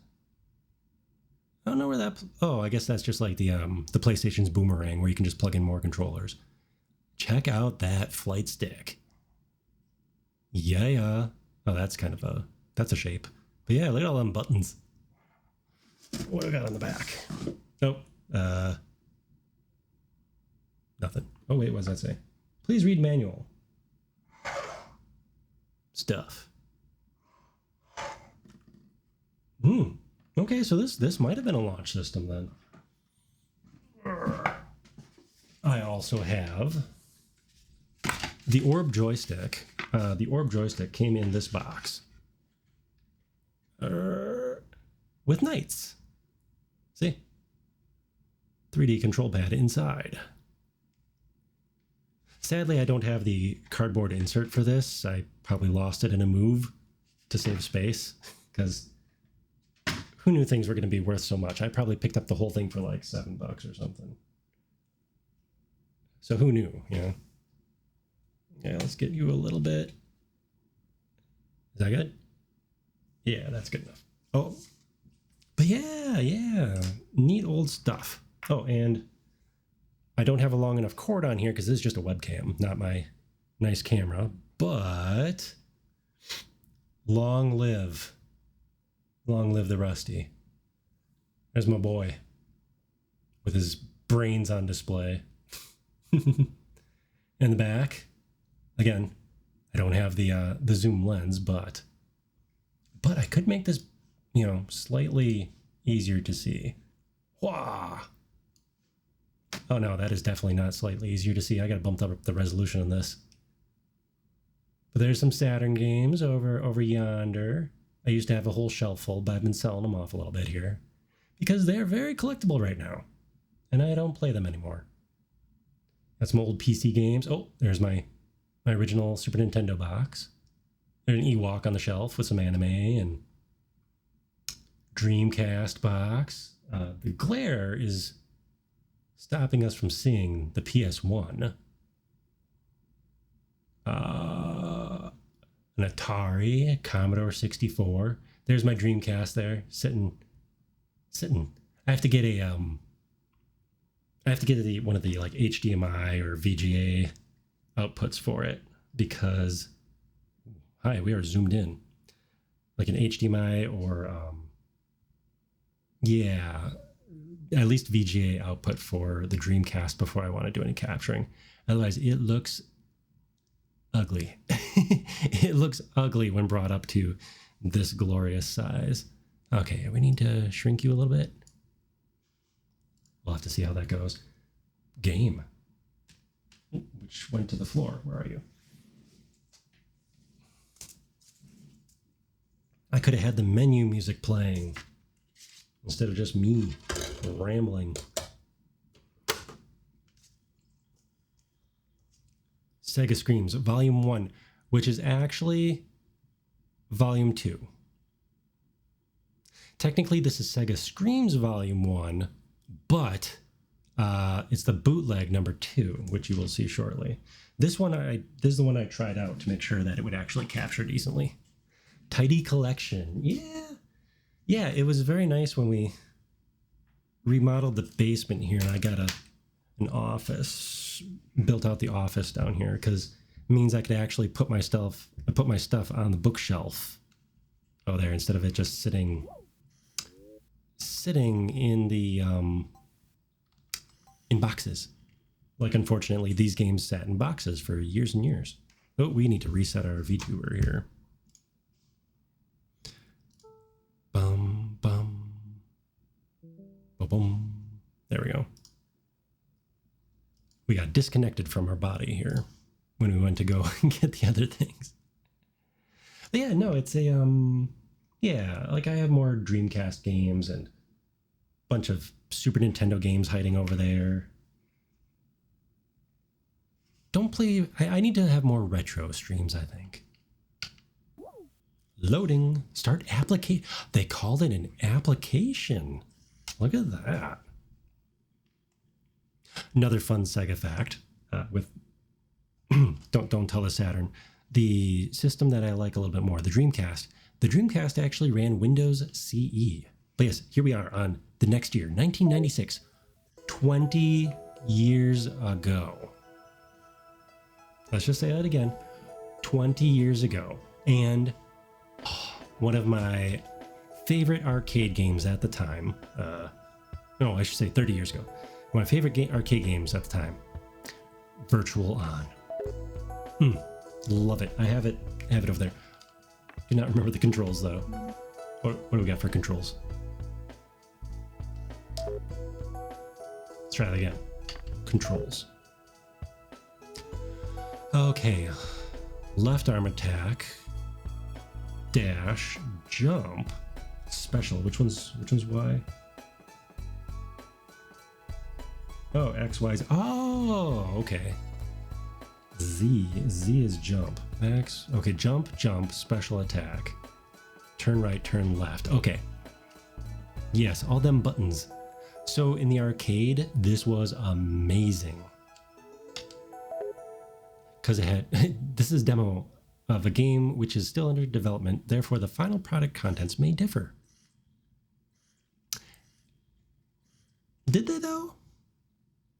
I don't know where that. Oh, I guess that's just like the PlayStation's Boomerang, where you can just plug in more controllers. Check out that flight stick. Yeah. Oh, that's kind of that's a shape. But yeah, look at all them buttons. What do we got on the back? Nope. Nothing. Oh wait, what does that say? Please read manual. Stuff. Okay, so this might have been a launch system then. I also have the Orb joystick. The Orb joystick came in this box with knights. See? 3D control pad inside. Sadly, I don't have the cardboard insert for this. I probably lost it in a move to save space, because who knew things were going to be worth so much? I probably picked up the whole thing for like $7 or something. So who knew, you know? Yeah, let's get you a little bit. Is that good? Yeah, that's good enough. Oh, but yeah, neat old stuff. Oh, and I don't have a long enough cord on here because this is just a webcam, not my nice camera, but long live the Rusty. There's my boy with his brains on display. In the back, again, I don't have the zoom lens, but I could make this, you know, slightly easier to see. Wah! Oh no, that is definitely not slightly easier to see. I gotta bump up the resolution on this. But there's some Saturn games over yonder. I used to have a whole shelf full, but I've been selling them off a little bit here because they're very collectible right now, and I don't play them anymore. Got some old PC games. Oh, there's my original Super Nintendo box. There's an Ewok on the shelf with some anime and Dreamcast box. The glare is stopping us from seeing the PS1. An Atari, a Commodore 64. There's my Dreamcast there, sitting. I have to get one of the like HDMI or VGA outputs for it because, hi, we are zoomed in. Like an HDMI or, at least VGA output for the Dreamcast before I want to do any capturing. Otherwise, it looks ugly. It looks ugly when brought up to this glorious size. Okay, we need to shrink you a little bit. We'll have to see how that goes. Game. Which went to the floor. Where are you? I could have had the menu music playing instead of just me rambling. Sega Screams, Volume 1, which is actually Volume 2. Technically, this is Sega Screams Volume 1, but it's the bootleg number 2, which you will see shortly. This is the one I tried out to make sure that it would actually capture decently. Tidy collection. Yeah, it was very nice when we remodeled the basement here, and I got an office, built out the office down here, because it means I could actually put my stuff on the bookshelf there instead of it just sitting in the in boxes. Like, unfortunately, these games sat in boxes for years and years. Oh, we need to reset our VTuber here. Bum bum bum bum. There we go. We got disconnected from our body here when we went to go and get the other things. But yeah, no, it's a like I have more Dreamcast games and a bunch of Super Nintendo games hiding over there. Don't play. I need to have more retro streams, I think. Loading. Start application. They called it an application. Look at that. Another fun Sega fact with don't tell the Saturn. The system that I like a little bit more, the Dreamcast actually ran Windows CE. But yes, here we are on the next year, 1996, 20 years ago. Let's just say that again, 20 years ago. And one of my favorite arcade games at the time, no, I should say 30 years ago. One of my favorite arcade games at the time, Virtual On. Love it. I have it over there. Do not remember the controls though. What do we got for controls? try that again. Controls. Okay. Left arm attack. Dash. Jump. Special. Which one's Y? Oh, X, Y. Oh, okay. Z is jump. X. Okay, jump, special attack. Turn right, turn left. Okay. Yes, all them buttons. So in the arcade, this was amazing. Because it had, this is a demo of a game which is still under development, therefore the final product contents may differ. Did they though?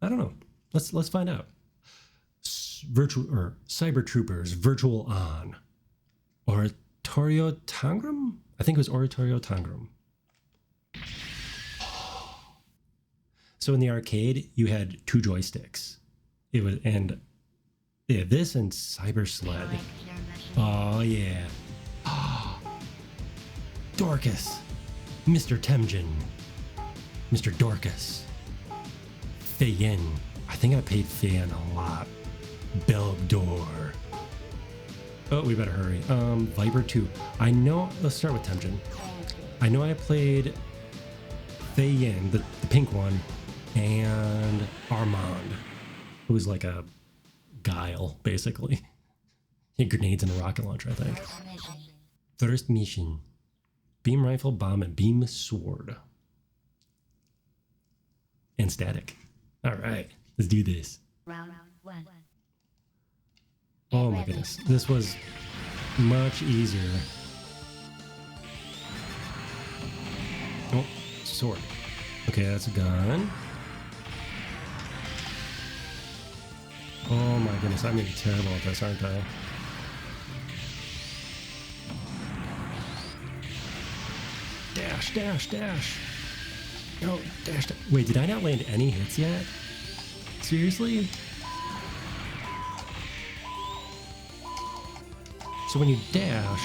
I don't know. Let's find out. Virtual or Cyber Troopers Virtual On. Oratorio Tangram? I think it was Oratorio Tangram. So in the arcade, you had 2 joysticks. It was this and Cyber Sled. Oh yeah. Dorcas. Mr. Temjin. Mr. Dorcas. Feyen. I think I paid Feyen a lot. Belgdor. Oh, we better hurry. Viper 2. I know, let's start with Temjin. I know I played Feyen, the pink one, and Armand, who was like a guile, basically. He had grenades and a rocket launcher, I think. First mission. Beam rifle, bomb, and beam sword. And static. All right, let's do this. Round 1. Oh my goodness, this was much easier. Oh, sword. Okay, that's a gun. Oh my goodness, I'm gonna be terrible at this, aren't I? Dash, dash, dash. No, dash, dash. Wait, did I not land any hits yet? Seriously? So when you dash,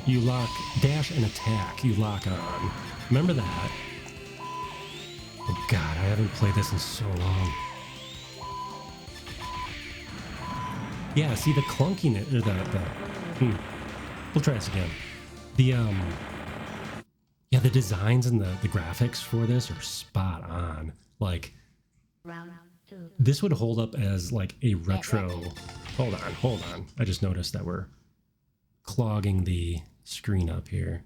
you lock, dash and attack, you lock on. Remember that? Oh God, I haven't played this in so long. Yeah, see the clunkiness, or we'll try this again. Yeah, the designs and the graphics for this are spot on. Like, Round 2. this would hold up as like a retro. Hold on. I just noticed that we're clogging the screen up here.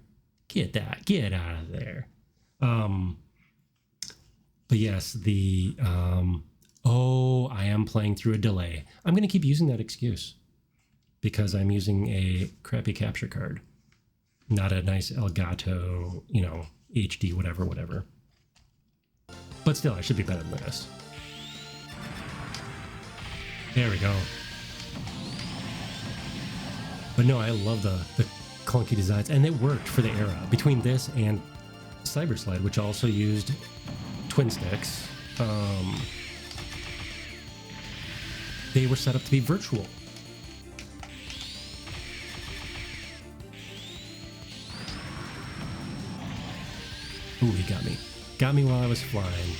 Get out of there. But yes, I am playing through a delay. I'm gonna keep using that excuse because I'm using a crappy capture card, not a nice Elgato, HD, whatever. But still, I should be better than this. There we go. But no, I love the clunky designs, and it worked for the era. Between this and Cyber Sled, which also used twin sticks, they were set up to be virtual. Ooh, he got me. Got me while I was flying.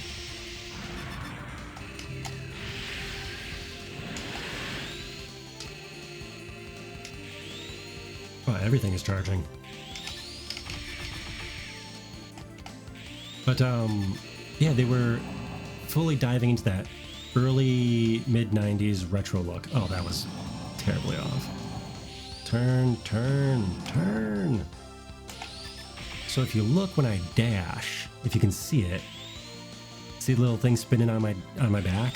Oh, everything is charging. But, yeah, they were fully diving into that early mid-90s retro look. Oh, that was terribly off. Turn. So if you look when I dash, if you can see it, see the little thing spinning on my back?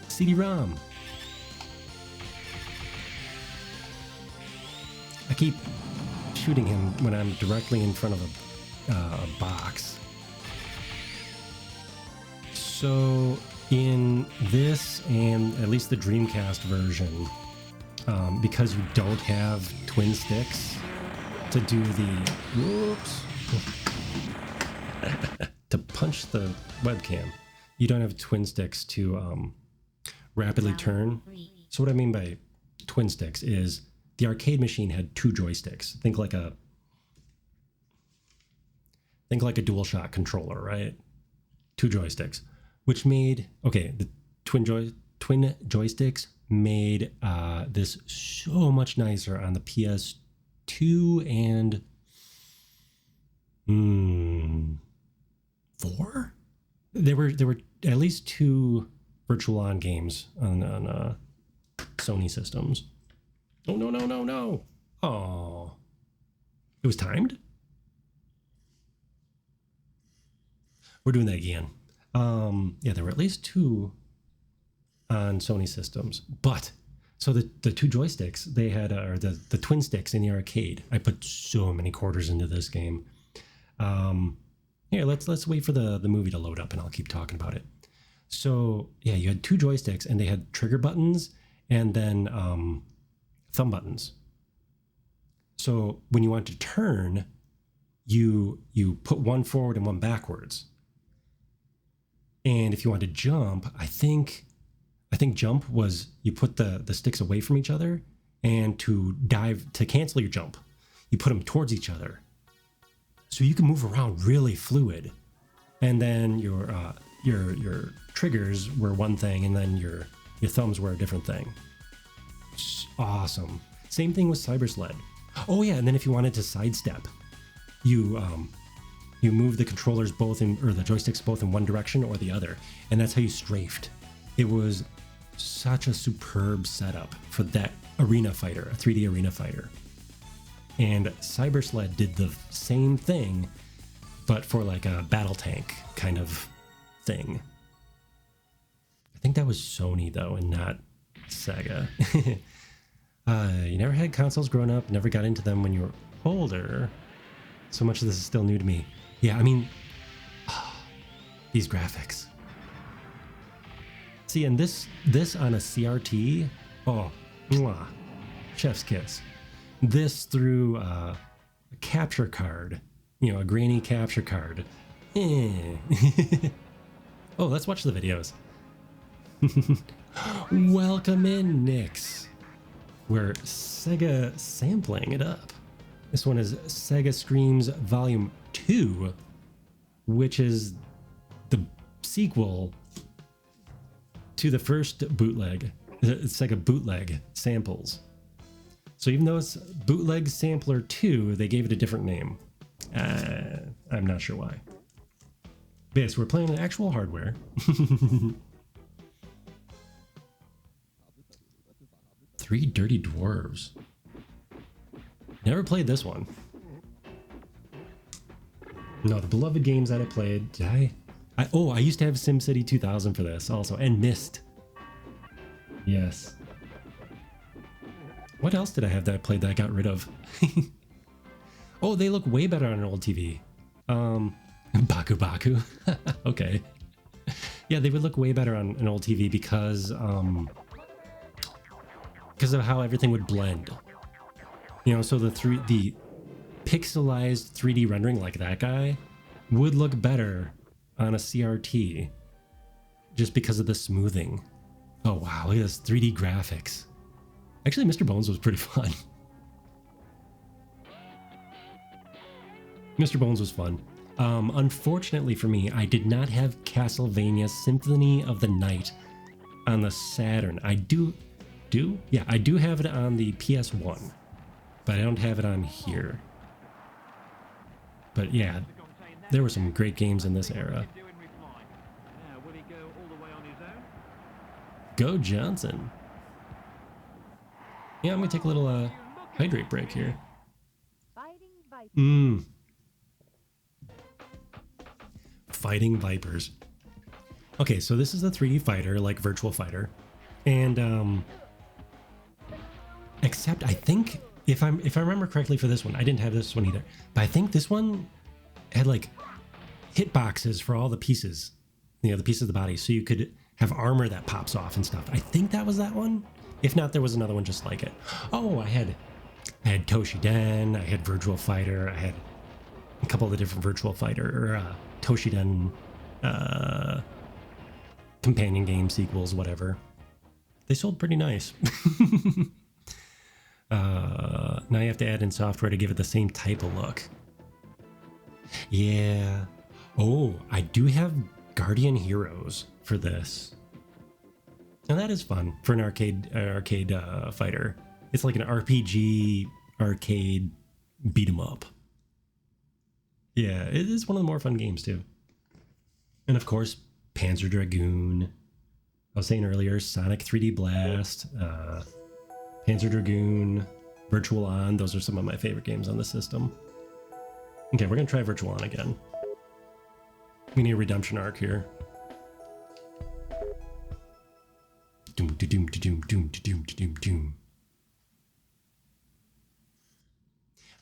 CD-ROM. I keep shooting him when I'm directly in front of a box. So in this, and at least the Dreamcast version, because you don't have twin sticks to do the to punch the webcam, you don't have twin sticks to rapidly turn. So what I mean by twin sticks is the arcade machine had 2 joysticks. Think like a DualShock controller, right? 2 joysticks. which made the twin joysticks made this so much nicer on the PS2 and 4. There were at least 2 virtual on games on Sony systems. Oh no! Oh, it was timed. We're doing that again. Yeah, there were at least 2 on Sony systems, but so the 2 joysticks they had, or the twin sticks in the arcade. I put so many quarters into this game. Here, let's wait for the movie to load up, and I'll keep talking about it. So yeah, you had 2 joysticks, and they had trigger buttons and then thumb buttons. So when you want to turn, you put one forward and one backwards. And if you want to jump, I think jump was you put the sticks away from each other, and to cancel your jump, you put them towards each other. So you can move around really fluid. And then your triggers were one thing, and then your thumbs were a different thing. It's awesome. Same thing with Cyber Sled. Oh yeah, and then if you wanted to sidestep, you move the controllers the joysticks both in one direction or the other, and that's how you strafed. It was such a superb setup for that arena fighter, a 3D arena fighter. And Cyber Sled did the same thing, but for like a battle tank kind of thing. I think that was Sony though, and not Sega. You never had consoles growing up, never got into them when you were older. So much of this is still new to me. Yeah, I mean, these graphics. See, and this on a CRT, oh, mwah, chef's kiss. This through a capture card, a grainy capture card. Oh, let's watch the videos. Welcome in, Nix. We're Sega sampling it up. This one is Sega Screams Volume 2, which is the sequel to the first bootleg. It's like a bootleg samples. So even though it's Bootleg Sampler 2, they gave it a different name. I'm not sure why. But yes, we're playing on actual hardware. 3 Dirty Dwarves. Never played this one. No, the beloved games that I played. Did I used to have SimCity 2000 for this also, and Myst. Yes. What else did I have that I played that I got rid of? Oh, they look way better on an old TV. Baku Baku. Okay. Yeah, they would look way better on an old TV because of how everything would blend. So the pixelized 3D rendering like that guy would look better on a CRT just because of the smoothing. Oh wow, look at this 3D graphics. Actually, Mr. Bones was pretty fun. Mr. Bones was fun. Unfortunately for me, I did not have Castlevania Symphony of the Night on the Saturn. I do have it on the PS1, but I don't have it on here. But yeah, there were some great games in this era. Go Johnson. Yeah, I'm gonna take a little hydrate break here. Fighting Vipers. Okay, so this is a 3D fighter, like Virtual Fighter, and except I think if I remember correctly for this one, I didn't have this one either, but I think this one had like hitboxes for all the pieces, the pieces of the body, so you could have armor that pops off and stuff. I think that was that one. If not, there was another one just like it. Oh, I had Toshiden, I had Virtual Fighter, I had a couple of the different Virtual Fighter or Toshiden companion game sequels, whatever. They sold pretty nice. Now you have to add in software to give it the same type of look. Yeah. Oh, I do have Guardian Heroes for this. And that is fun for an arcade fighter. It's like an RPG arcade beat 'em up. Yeah, it is one of the more fun games too. And of course, Panzer Dragoon. I was saying earlier, Sonic 3D Blast, Panzer Dragoon, Virtual On. Those are some of my favorite games on the system. Okay, we're gonna try Virtual On again. We need a redemption arc here. Doom, doom, doom, doom, doom, doom, doom.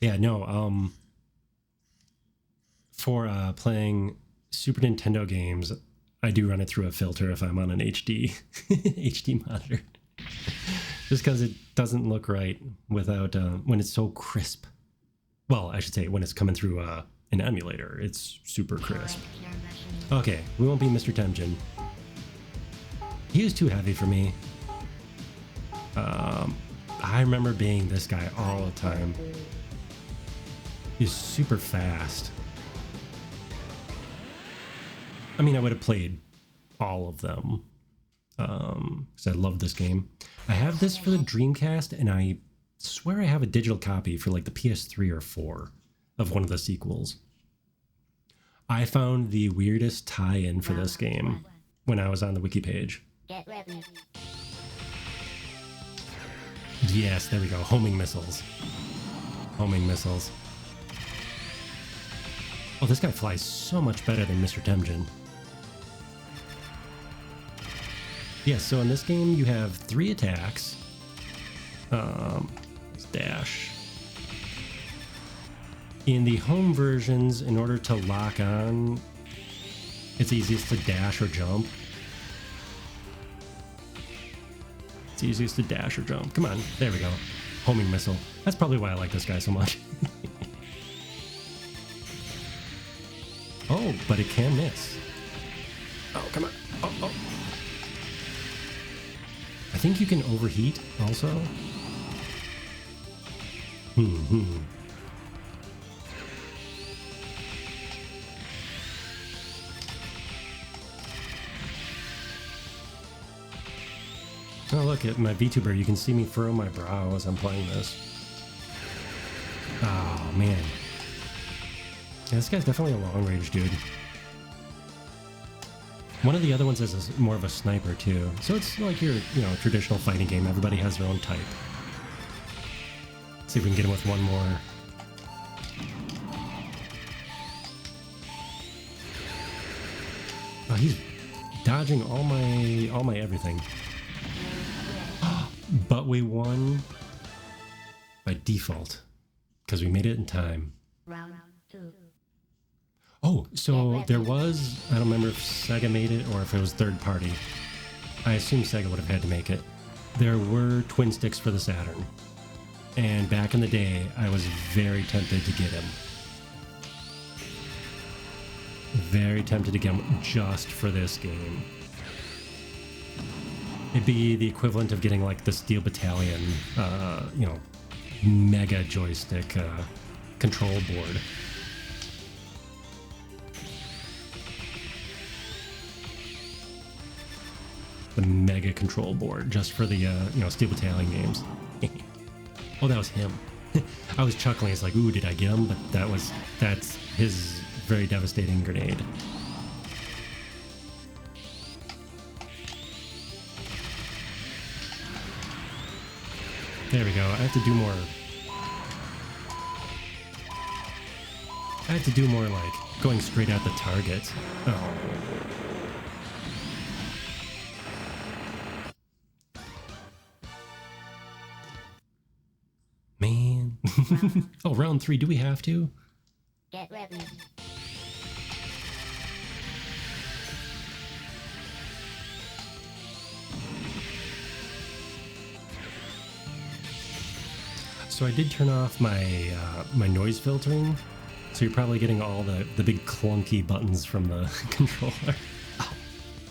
Yeah, no. For playing Super Nintendo games, I do run it through a filter if I'm on an HD HD monitor, just because it doesn't look right without when it's so crisp. Well, I should say when it's coming through an emulator, it's super crisp. Okay, we won't be Mr. Temjin. He was too heavy for me. I remember being this guy all the time. He's super fast. I mean, I would have played all of them because I love this game. I have this for the Dreamcast, and I swear I have a digital copy for like the PS3 or 4 of one of the sequels. I found the weirdest tie-in for this game when I was on the wiki page. Get ready. Yes, there we go. Homing missiles. Homing missiles. Oh, this guy flies so much better than Mr. Temjin. Yeah, so in this game you have 3 attacks. Dash. In the home versions, in order to lock on, it's easiest to dash or jump. It's easiest to dash or jump. Come on, there we go. Homing missile. That's probably why I like this guy so much. Oh, but it can miss. Oh, come on. Oh. I think you can overheat also. Oh, look at my VTuber. You can see me furrow my brow as I'm playing this. Oh, man. Yeah, this guy's definitely a long-range dude. One of the other ones is more of a sniper, too. So it's like your, traditional fighting game. Everybody has their own type. Let's see if we can get him with one more. Oh, he's dodging all my everything. But we won by default because we made it in time. Round 2. Oh, so there was, I don't remember if Sega made it or if it was third party. I assume Sega would have had to make it. There were twin sticks for the Saturn. And back in the day, I was very tempted to get him. Very tempted to get him just for this game. It'd be the equivalent of getting like the Steel Battalion, mega joystick control board. The mega control board just for the Steel Battalion games. Oh, that was him. I was chuckling. It's like, ooh, did I get him? But that's his very devastating grenade. There we go. I have to do more like going straight at the target. Oh. Man. Oh, round 3. Do we have to? Get ready. So I did turn off my my noise filtering, so you're probably getting all the big clunky buttons from the controller. Oh,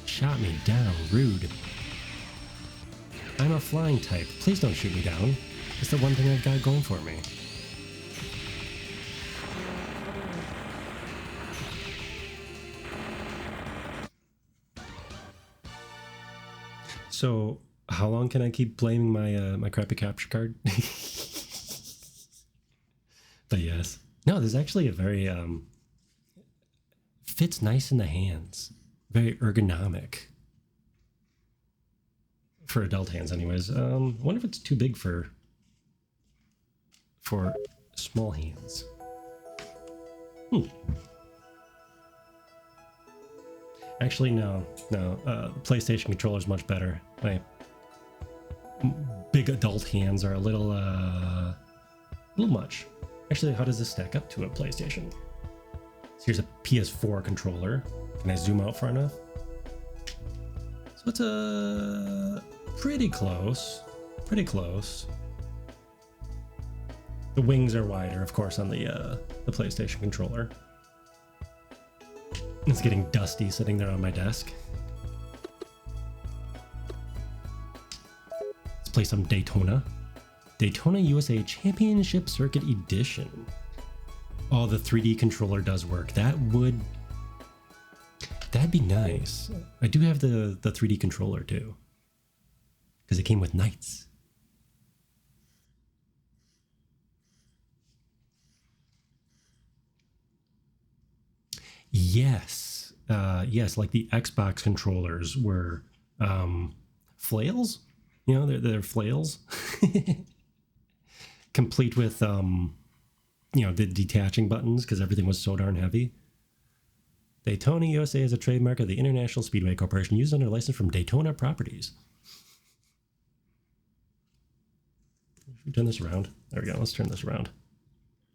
shot me down, rude. I'm a flying type. Please don't shoot me down. It's the one thing I've got going for me. So how long can I keep blaming my crappy capture card? But yes. No, there's actually a very fits nice in the hands. Very ergonomic. For adult hands anyways. I wonder if it's too big for small hands. Actually, no. The PlayStation controller is much better. My big adult hands are a little much. Actually, how does this stack up to a PlayStation? So here's a PS4 controller. Can I zoom out far enough? So it's pretty close. Pretty close. The wings are wider, of course, on the PlayStation controller. It's getting dusty sitting there on my desk. Let's play some Daytona. Daytona USA Championship Circuit Edition. Oh, the 3D controller does work. That'd be nice. I do have the 3D controller too. Because it came with Knights. Yes. Yes, like the Xbox controllers were flails. You know, they're flails. Complete with the detaching buttons because everything was so darn heavy. Daytona USA is a trademark of the International Speedway Corporation used under license from Daytona Properties. Should we turn this around? There we go. Let's turn this around.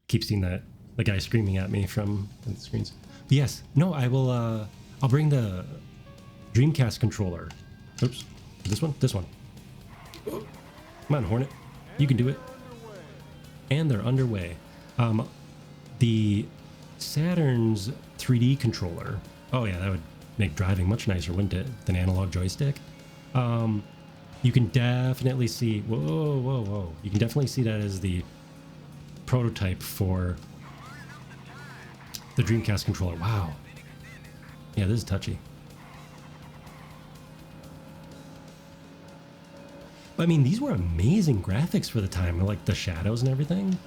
Keep seeing the guy screaming at me from the screens. But yes, no, I will. I'll bring the Dreamcast controller. Oops, this one. Come on, Hornet, you can do it. And they're underway. The Saturn's 3D controller. Oh yeah, that would make driving much nicer, wouldn't it? With an analog joystick. You can definitely see. Whoa! You can definitely see that as the prototype for the Dreamcast controller. Wow. Yeah, this is touchy. I mean, these were amazing graphics for the time, like the shadows and everything.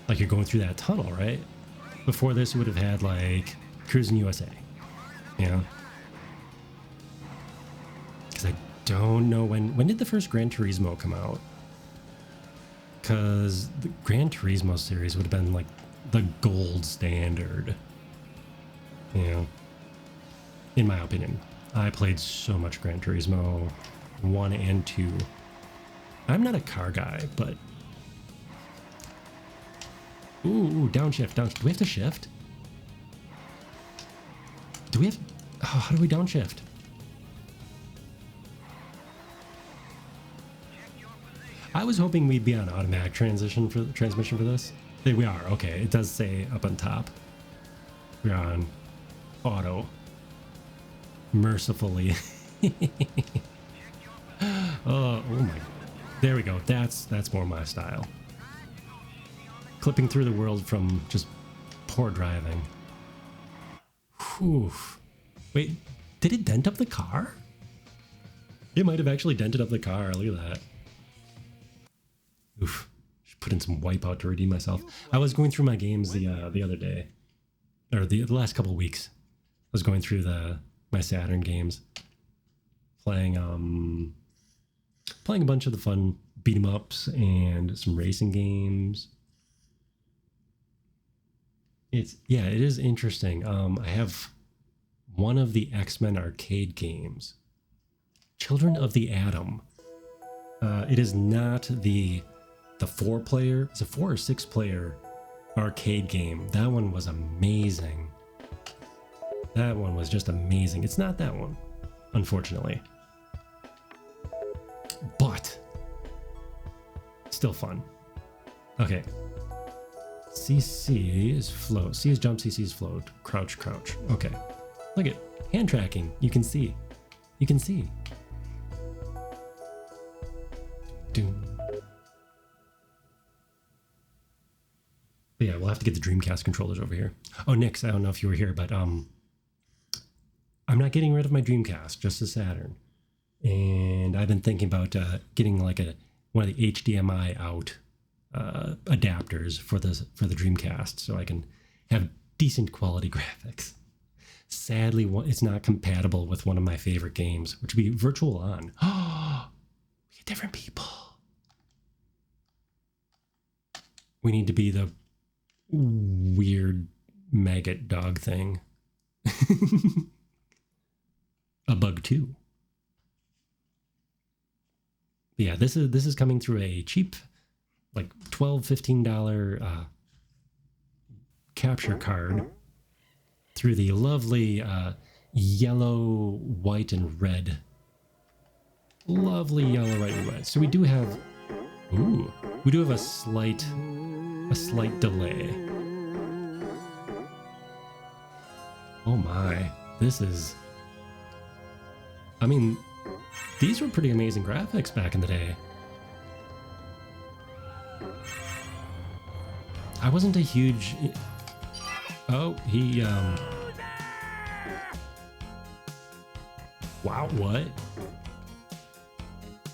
Like you're going through that tunnel, right? Before this, you would have had like Cruising USA, you know? Because I don't know when did the first Gran Turismo come out? Because the Gran Turismo series would have been like the gold standard, you know? In my opinion. I played so much Gran Turismo 1 and 2. I'm not a car guy, but... Ooh, downshift. Do we have to shift? Do we have... Oh, how do we downshift? I was hoping we'd be on automatic transmission for this. Hey, we are, okay. It does say up on top. We're on auto. Mercifully. Oh my. There we go. That's more my style. Clipping through the world from just poor driving. Whew. Wait, did it dent up the car? It might have actually dented up the car. Look at that. Oof. Should put in some wipeout to redeem myself. I was going through my games the other day. Or the last couple of weeks. I was going through my Saturn games. Playing a bunch of the fun beat 'em ups and some racing games. It is interesting. I have one of the X-Men arcade games. Children of the Atom. It is not the 4-player, it's a 4 or 6-player arcade game. That one was amazing. That one was just amazing. It's not that one, unfortunately. But still fun. Okay. CC is float. C is jump, CC is float. Crouch, crouch. Okay. Look at hand tracking. You can see. You can see. Doom. But yeah, we'll have to get the Dreamcast controllers over here. Oh, Nix, I don't know if you were here, but I'm not getting rid of my Dreamcast, just the Saturn. And I've been thinking about getting like one of the HDMI out adapters for the Dreamcast, so I can have decent quality graphics. Sadly, it's not compatible with one of my favorite games, which would be Virtual On. Oh, we get different people. We need to be the weird maggot dog thing. A bug too. Yeah, this is coming through a cheap, like $12-15 capture card through the lovely yellow, white, and red. Lovely yellow, white, and red. So we do have a slight delay. Oh my, this is. I mean, these were pretty amazing graphics back in the day. I wasn't a huge. Oh, he. Wow, what?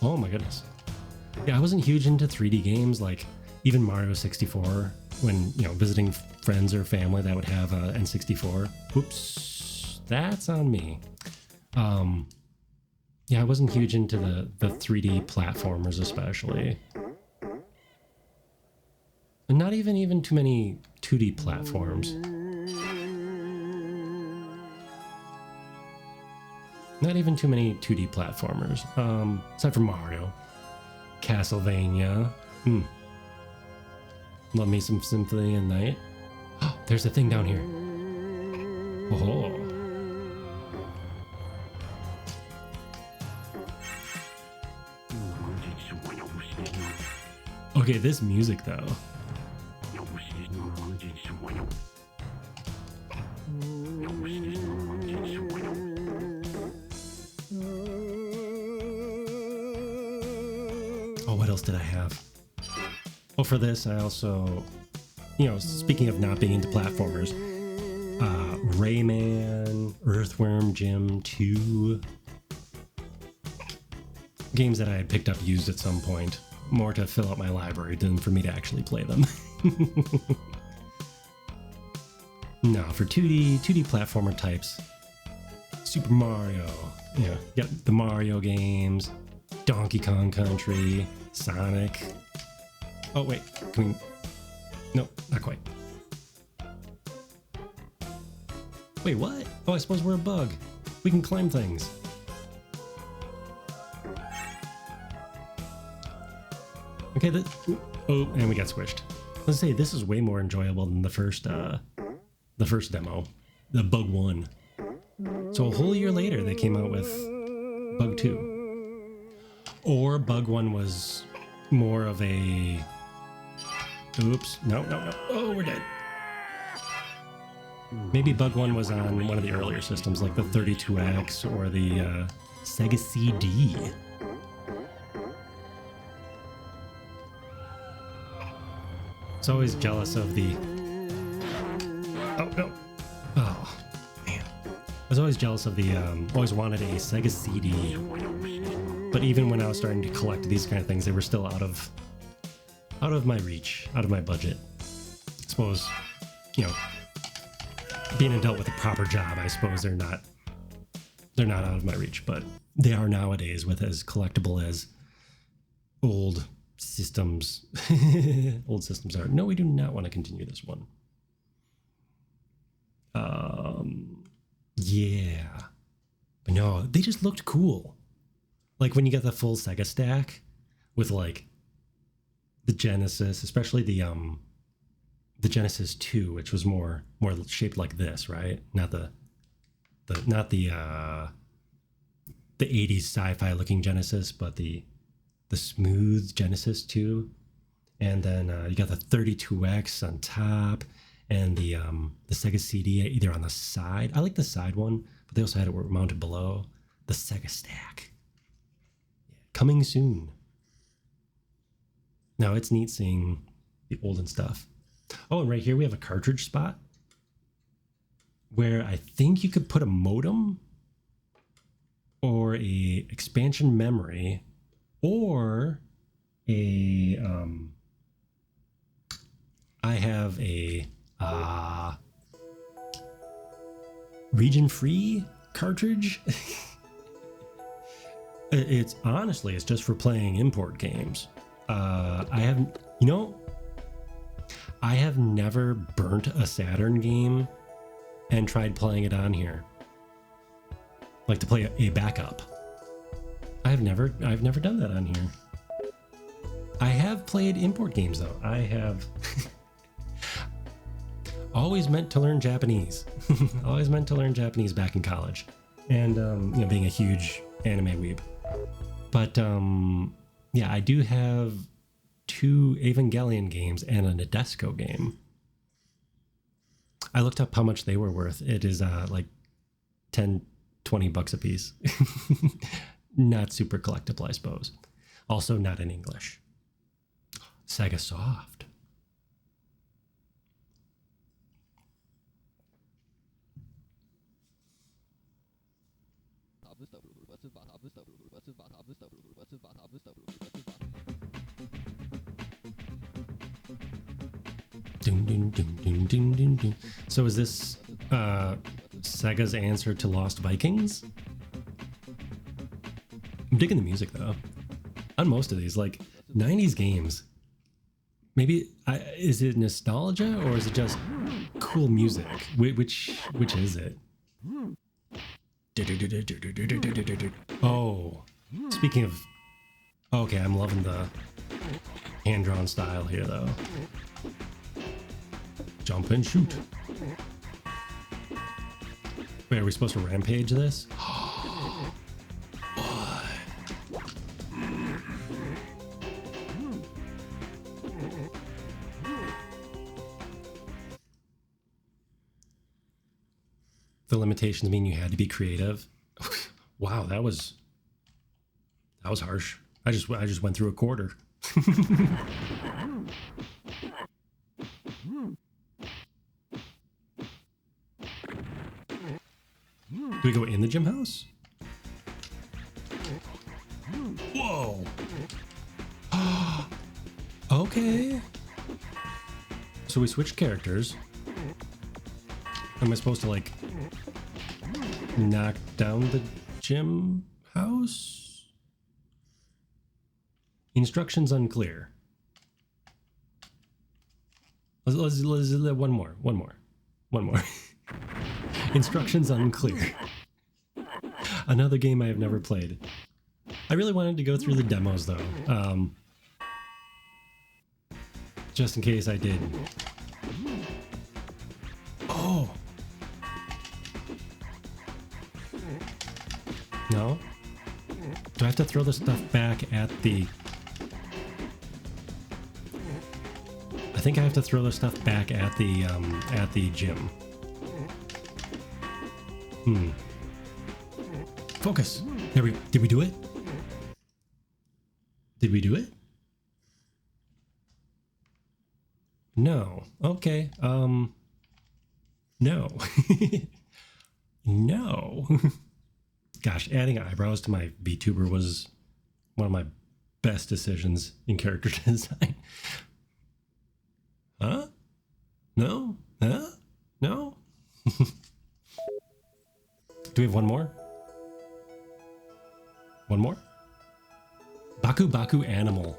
Oh my goodness. Yeah, I wasn't huge into 3D games, like even Mario 64, when, visiting friends or family that would have a N64. Oops, that's on me. Yeah, I wasn't huge into the 3D platformers, especially. And not even too many 2D platforms. Not even too many 2D platformers. Aside from Mario. Castlevania. Love me some Symphony of the Night. Oh, there's a thing down here. Oh. Okay, this music though. Oh, what else did I have? Oh, for this, I also, speaking of not being into platformers, Rayman, Earthworm Jim 2, games that I had picked up used at some point, more to fill out my library than for me to actually play them. No, for 2D platformer types, Super Mario, the Mario games, Donkey Kong Country, Sonic. Oh wait, can we? No, not quite. Wait, what? Oh, I suppose we're a bug. We can climb things. Okay, oh, and we got squished. Let's say this is way more enjoyable than the first demo, the Bug 1. So a whole year later, they came out with Bug 2. Or Bug 1 was more of a... Oops, no. Oh, we're dead. Maybe Bug 1 was on one of the earlier systems, like the 32X or the Sega CD. It's always jealous of the... Oh, no. Oh, man. I was always jealous of the... always wanted a Sega CD. But even when I was starting to collect these kind of things, they were still out of my reach, out of my budget. I suppose, being an adult with a proper job, I suppose they're not out of my reach, but they are nowadays with as collectible as old systems are. No, we do not want to continue this one. Yeah. But no, they just looked cool. Like when you get the full Sega stack with like the Genesis, especially the Genesis 2, which was more shaped like this, right? Not the 80s sci-fi looking Genesis, but the smooth Genesis 2. And then you got the 32X on top, and the Sega CD either on the side. I like the side one, but they also had it mounted below. The Sega stack. Yeah, coming soon. Now it's neat seeing the olden stuff. Oh, and right here we have a cartridge spot where I think you could put a modem or a expansion memory, or a I have a region free cartridge. It's honestly, it's just for playing import games. I haven't, I have never burnt a Saturn game and tried playing it on here, like to play a backup. I've never done that on here. I have played import games though. I have always meant to learn Japanese. Always meant to learn Japanese back in college, and being a huge anime weeb. But yeah, I do have 2 Evangelion games and a Nadesco game. I looked up how much they were worth. It is like 10-20 bucks a piece. Not super collectible, I suppose. Also not in English. Sega Soft. Ding, ding, ding, ding, ding, ding, ding. So is this Sega's answer to Lost Vikings? I'm digging the music though. On most of these, like 90s games. Maybe is it nostalgia or is it just cool music? Which is it? Oh, speaking of, okay, I'm loving the hand-drawn style here though. Jump and shoot. Wait, are we supposed to rampage this? The limitations mean you had to be creative. Wow, that was harsh. I just went through a quarter. Do we go in the gym house? Whoa. Okay. So we switched characters. Am I supposed to like knock down the gym house? Instructions unclear. Let's one more. Instructions unclear. Another game I have never played. I really wanted to go through the demos though, just in case I did. Oh. No? Do I have to throw the stuff back at the... I think I have to throw the stuff back at the gym. Focus. There we... Did we do it? Did we do it? No. Okay. No. No. Gosh, adding eyebrows to my VTuber was one of my best decisions in character design. Huh? No? Huh? No? Do we have one more? One more? Baku Baku Animal.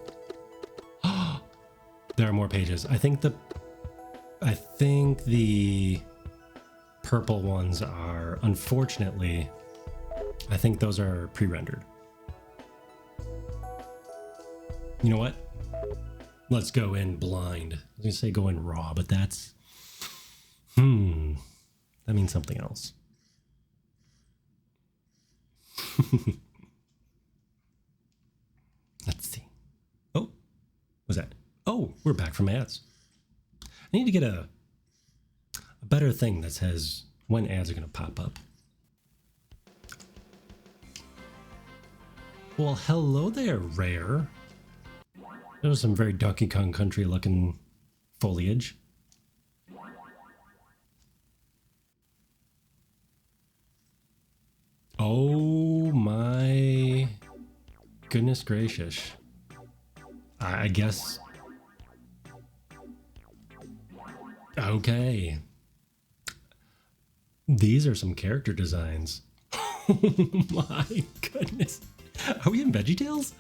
There are more pages. I think the purple ones are, unfortunately, I think those are pre-rendered. You know what? Let's go in blind. I was gonna say go in raw, but that's... That means something else. Let's see. Oh, what's that? Oh, we're back from ads. I need to get a better thing that says when ads are gonna pop up. Well, hello there, Rare. There's some very Donkey Kong Country looking foliage. Oh my Goodness gracious. I guess. Okay. These are some character designs. Oh my goodness. Are we in VeggieTales?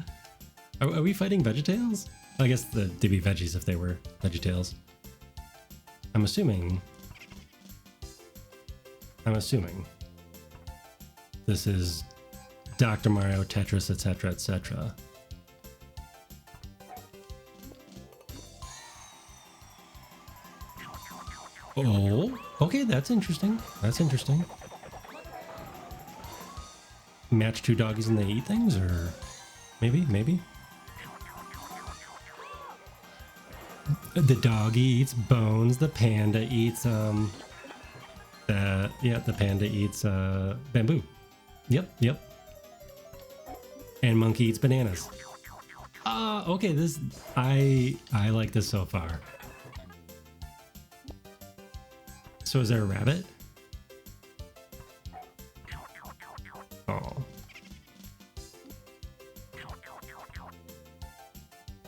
Are we fighting VeggieTales? I guess they'd be veggies if they were VeggieTales. I'm assuming this is Dr. Mario, Tetris, etc., etc. Oh, okay, that's interesting. That's interesting. Match two doggies and they eat things, or maybe. The doggy eats bones. The panda eats the panda eats bamboo. Yep. And monkey eats bananas. Okay. This I like this so far. So is there a rabbit? Oh.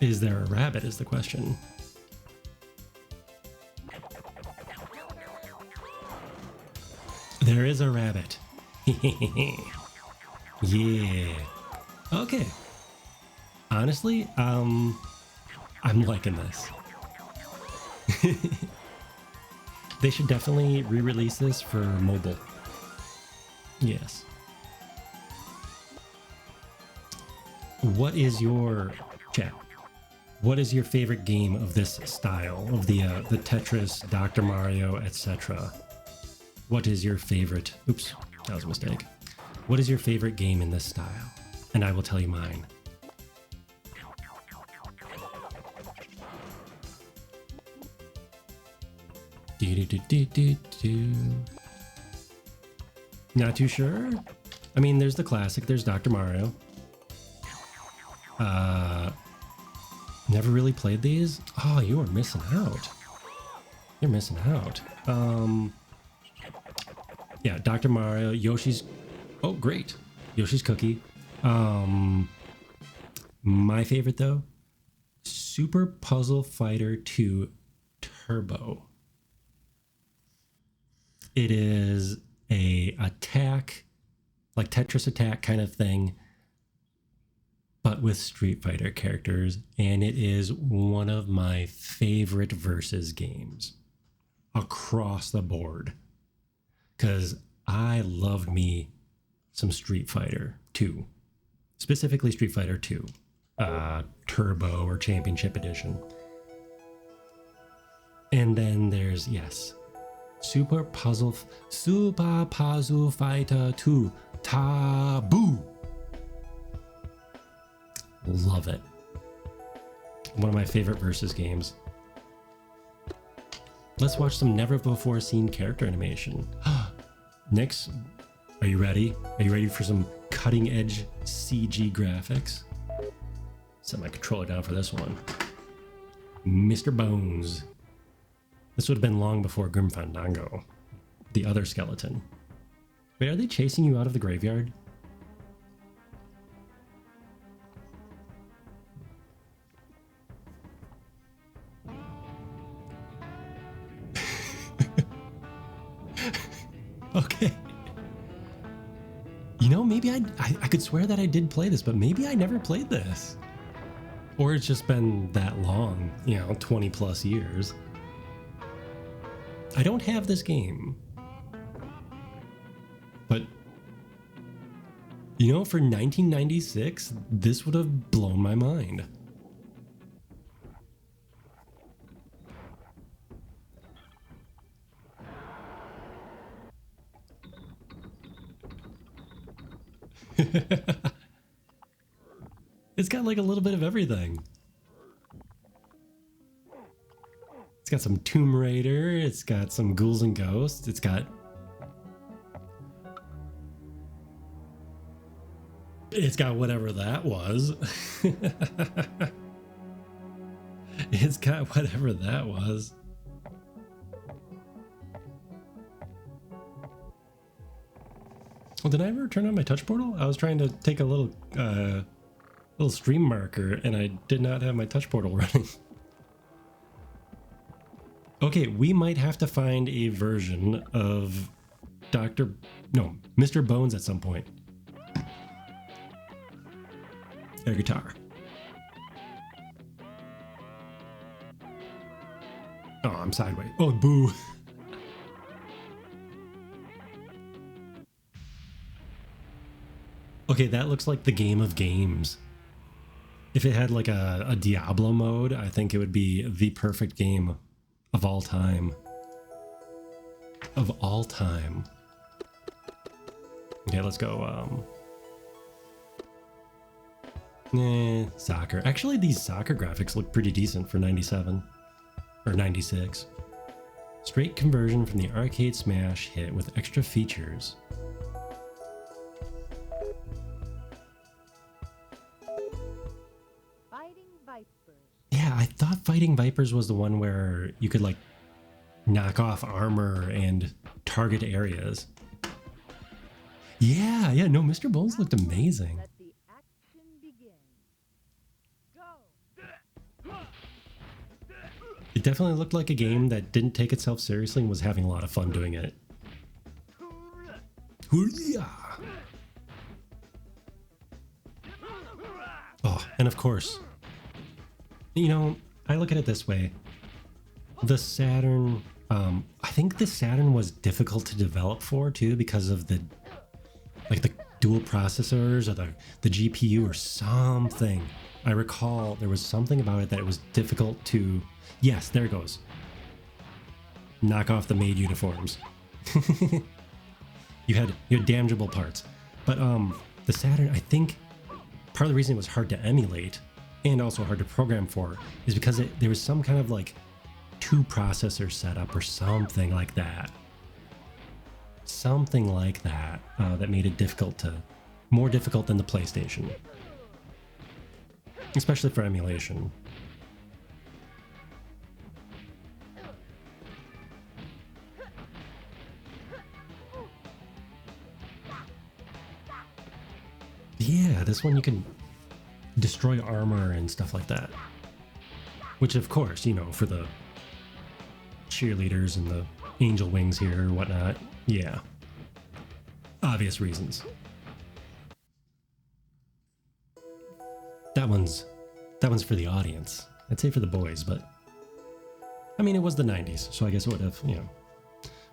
Is there a rabbit is the question. There is a rabbit. Yeah. Okay. Honestly, I'm liking this. They should definitely re-release this for mobile. Yes. What is your chat? What is your favorite game of this style of the Tetris, Dr. Mario, etc.? What is your favorite? Oops, that was a mistake. What is your favorite game in this style? And I will tell you mine. Not too sure. I mean, there's the classic. There's Dr. Mario. Never really played these. Oh, you are missing out. You're missing out. Yeah, Dr. Mario, Yoshi's. Oh, great. Yoshi's Cookie. My favorite though, Super Puzzle Fighter 2 Turbo. It is a attack, like Tetris attack kind of thing, but with Street Fighter characters, and it is one of my favorite versus games across the board. Because I loved me some Street Fighter 2, specifically Street Fighter 2, Turbo or Championship Edition. And then there's, yes, Super Puzzle Fighter 2 Taboo. Love it. One of my favorite versus games. Let's watch some never before seen character animation. Nix, are you ready? Are you ready for some cutting edge CG graphics? Set my controller down for this one. Mr. Bones. This would have been long before Grim Fandango. The other skeleton. Wait, are they chasing you out of the graveyard? Okay. You know, maybe I could swear that I did play this, but maybe I never played this. Or it's just been that long, 20 plus years. I don't have this game. But, for 1996, this would have blown my mind. It's got like a little bit of everything. It's got some Tomb Raider, it's got some Ghouls and Ghosts, it's got whatever that was. It's got whatever that was. Well, did I ever turn on my touch portal? I was trying to take a little little stream marker, and I did not have my touch portal running. Okay, we might have to find a version of Mr. Bones at some point. Air guitar. Oh, I'm sideways. Oh, boo. Okay, that looks like the game of games. If it had like a Diablo mode, I think it would be the perfect game of all time. Of all time. Okay, let's go. Soccer. Actually, these soccer graphics look pretty decent for 97 or 96. Straight conversion from the arcade smash hit with extra features. Yeah, I thought Fighting Vipers was the one where you could like knock off armor and target areas. Yeah, no, Mr. Bones looked amazing. Let the action begin. Go! It definitely looked like a game that didn't take itself seriously and was having a lot of fun doing it. Hoo-yah! Oh, and of course, you know, I look at it this way. The Saturn, I think the Saturn was difficult to develop for too because of the dual processors or the GPU or something. I recall there was something about it that it was difficult to, yes, there it goes. Knock off the maid uniforms. you had damageable parts. But the Saturn, I think part of the reason it was hard to emulate and also hard to program for is because there was some kind of like 2 processor setup or something like that. Something like that that made it more difficult than the PlayStation. Especially for emulation. Yeah, this one you can destroy armor and stuff like that. Which of course, you know, for the cheerleaders and the angel wings here or whatnot, yeah. Obvious reasons. That one's for the audience. I'd say for the boys, but I mean, it was the 90s, so I guess it would have, you know.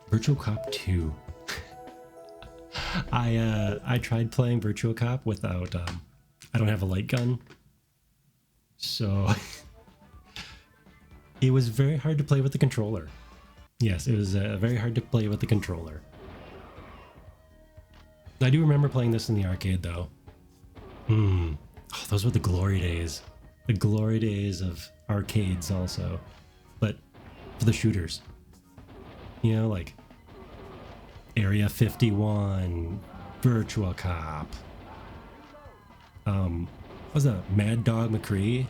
Virtual Cop 2. I tried playing Virtual Cop without, I don't have a light gun. So it was very hard to play with the controller. Yes, it was very hard to play with the controller. I do remember playing this in the arcade though. Oh, those were the glory days. The glory days of arcades also. But for the shooters. You know, like Area 51, Virtua Cop. What was that? Mad Dog McCree?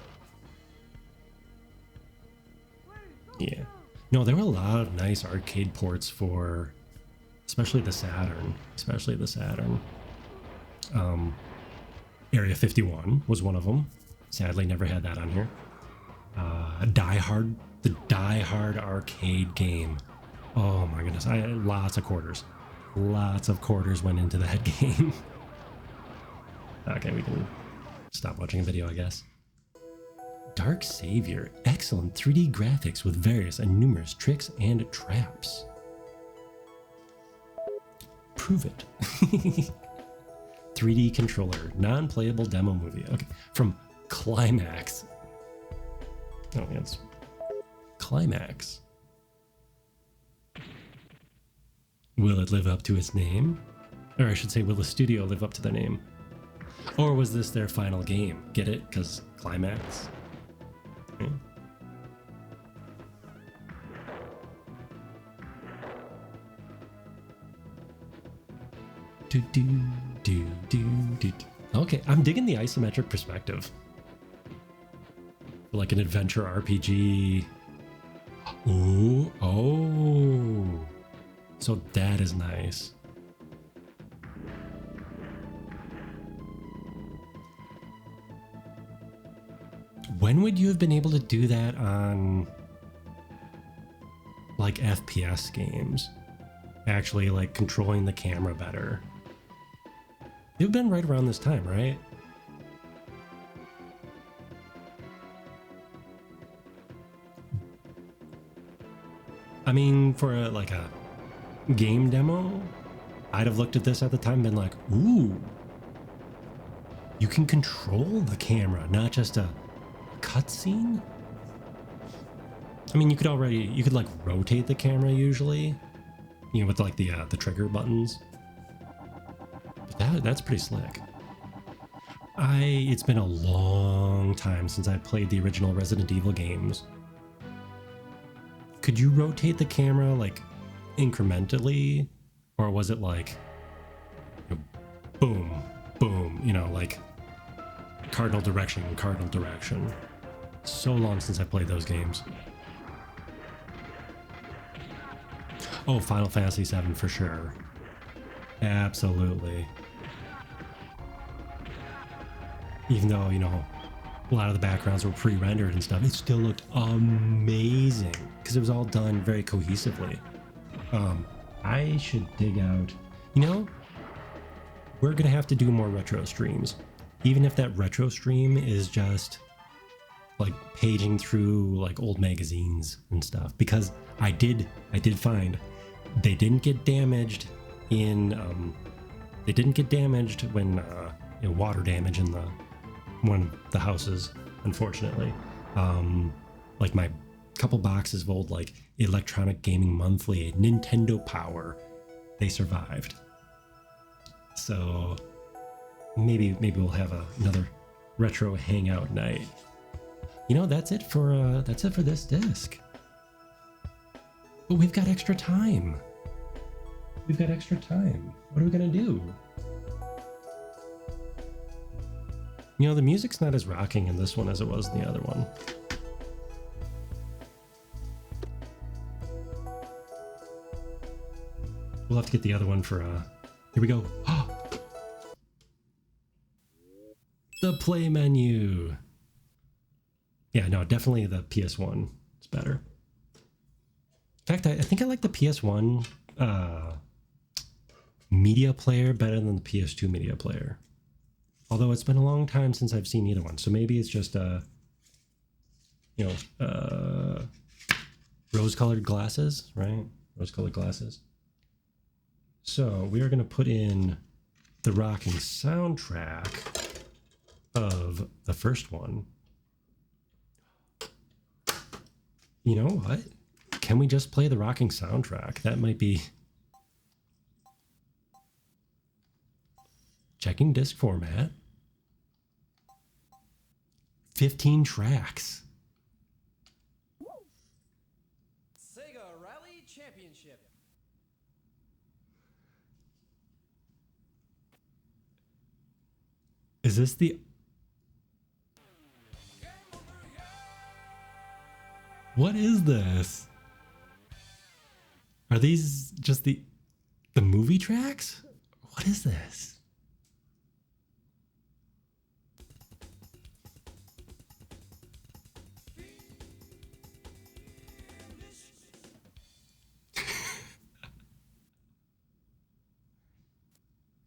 Yeah. No, there were a lot of nice arcade ports for especially the Saturn. Area 51 was one of them. Sadly, never had that on here. The Die Hard arcade game. Oh my goodness, I had lots of quarters. Lots of quarters went into that game. Okay, we can stop watching a video, I guess. Dark Savior. Excellent 3D graphics with various and numerous tricks and traps. Prove it. 3D controller. Non-playable demo movie. Okay, from Climax. Oh, yeah, it's Climax. Will it live up to its name? Or I should say, will the studio live up to their name? Or was this their final game? Get it? Because Climax? Okay. Okay, I'm digging the isometric perspective. Like an adventure RPG. Ooh, oh. So that is nice. when would you have been able to do that on like FPS games? Actually like controlling the camera better. You've been right around this time, right? I mean, for like a game demo, I'd have looked at this at the time and been like, ooh, you can control the camera, not just a cutscene. I mean, you could like rotate the camera usually, you know, with like the trigger buttons. But that's pretty slick. It's been a long time since I played the original Resident Evil games. Could you rotate the camera like incrementally, or was it like, you know, boom, boom, you know, like cardinal direction, cardinal direction? So long since I played those games. Oh, Final Fantasy VII for sure. Absolutely. Even though, you know, a lot of the backgrounds were pre-rendered and stuff, it still looked amazing because it was all done very cohesively. I should dig out, you know, we're gonna have to do more retro streams, even if that retro stream is just like paging through like old magazines and stuff, because I did find they didn't get damaged in when you know, water damage in one of the houses, unfortunately. Like my couple boxes of old like Electronic Gaming Monthly, Nintendo Power, they survived. So maybe we'll have another retro hangout night. You know, that's it for this disc. But we've got extra time. What are we gonna do? You know, the music's not as rocking in this one as it was in the other one. We'll have to get the other one for, here we go. The play menu. Yeah, no, definitely the PS1 is better. In fact, I think I like the PS1 media player better than the PS2 media player. Although it's been a long time since I've seen either one, so maybe it's just you know, rose-colored glasses, right? Rose-colored glasses. So we are going to put in the rocking soundtrack of the first one. You know what? Can we just play the rocking soundtrack? That might be... Checking disc format. 15 tracks. Sega Rally Championship. Is this the... What is this? Are these just the movie tracks? What is this?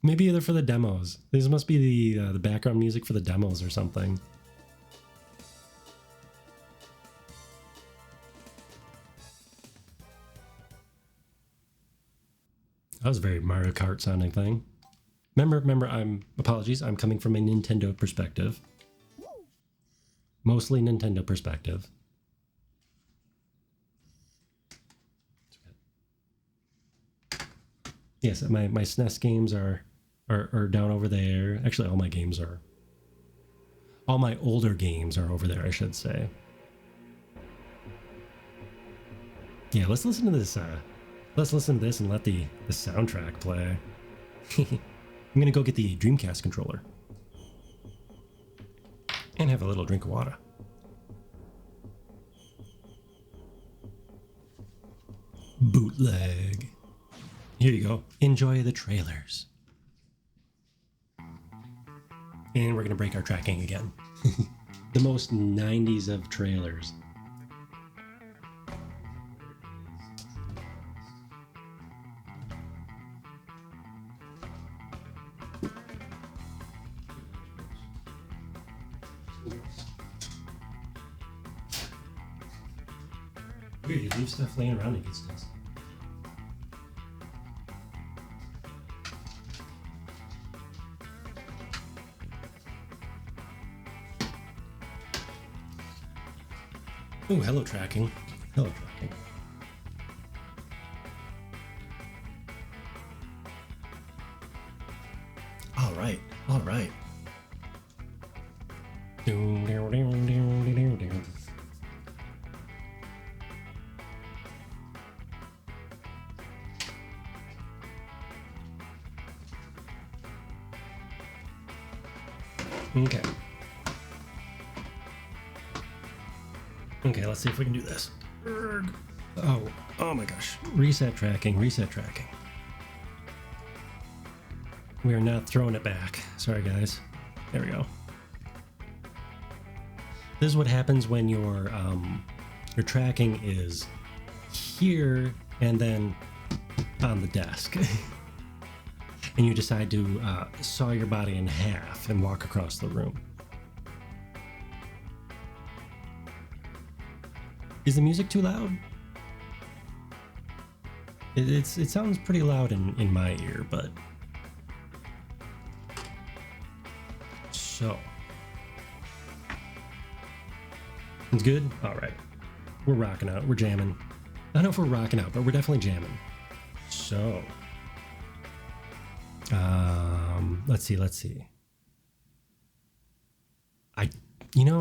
Maybe they're for the demos. These must be the background music for the demos or something. That was a very Mario Kart sounding thing. Remember, apologies, I'm coming from a Nintendo perspective. Mostly Nintendo perspective. Yes, my SNES games are down over there. Actually, all my older games are over there, I should say. Yeah, let's listen to this. Let's listen to this and let the soundtrack play. I'm gonna go get the Dreamcast controller and have a little drink of water. Bootleg. Here you go. Enjoy the trailers. And we're gonna break our tracking again. the most 90s of trailers. Weird, you leave stuff laying around, it gets dusty. Oh, hello tracking. Hello tracking. All right, all right. Okay. Okay, let's see if we can do this. Oh my gosh. Reset tracking, reset tracking. We are not throwing it back. Sorry, guys. There we go. This is what happens when your tracking is here and then on the desk. And you decide to saw your body in half and walk across the room. Is the music too loud? It sounds pretty loud in my ear, but... So... It's good? Alright. We're rocking out. We're jamming. I don't know if we're rocking out, but we're definitely jamming. So... let's see.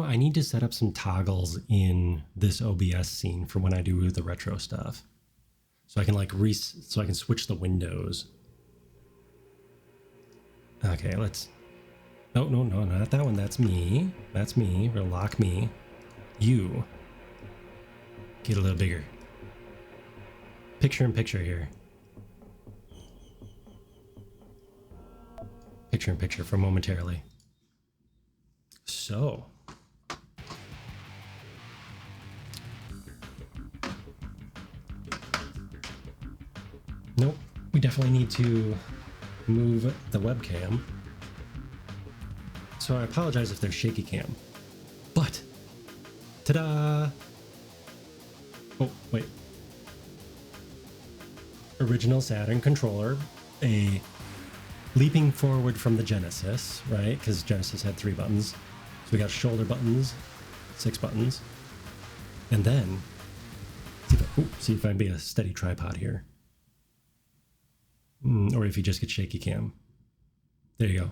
I need to set up some toggles in this OBS scene for when I do the retro stuff. So I can so I can switch the windows. Okay, let's... No, not that one. That's me. That's me. We'll lock me. You. Get a little bigger. Picture in picture here. Picture in picture for momentarily. So. Nope. We definitely need to move the webcam. So I apologize if there's shaky cam. But, ta-da! Oh, wait. Original Saturn controller, a leaping forward from the Genesis, right? Because Genesis had 3 buttons. So we got shoulder buttons, 6 buttons. And then, see if I can be a steady tripod here. Or if you just get shaky cam. There you go.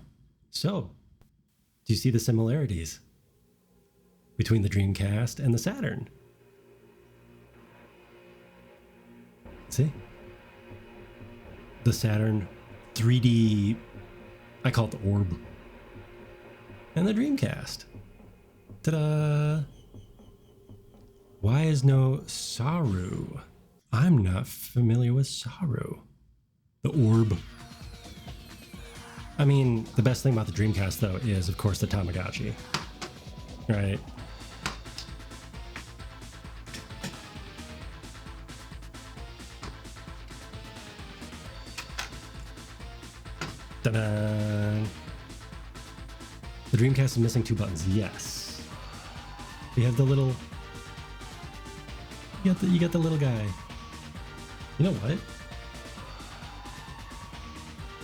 So, do you see the similarities between the Dreamcast and the Saturn? See? The Saturn 3D, I call it the orb. And the Dreamcast. Ta-da! Why is no Saru? I'm not familiar with Saru. The orb. I mean, the best thing about the Dreamcast, though, is, of course, the Tamagotchi. Right? Ta-da! The Dreamcast is missing 2 buttons. Yes. We have the little... You got the little guy. You know what?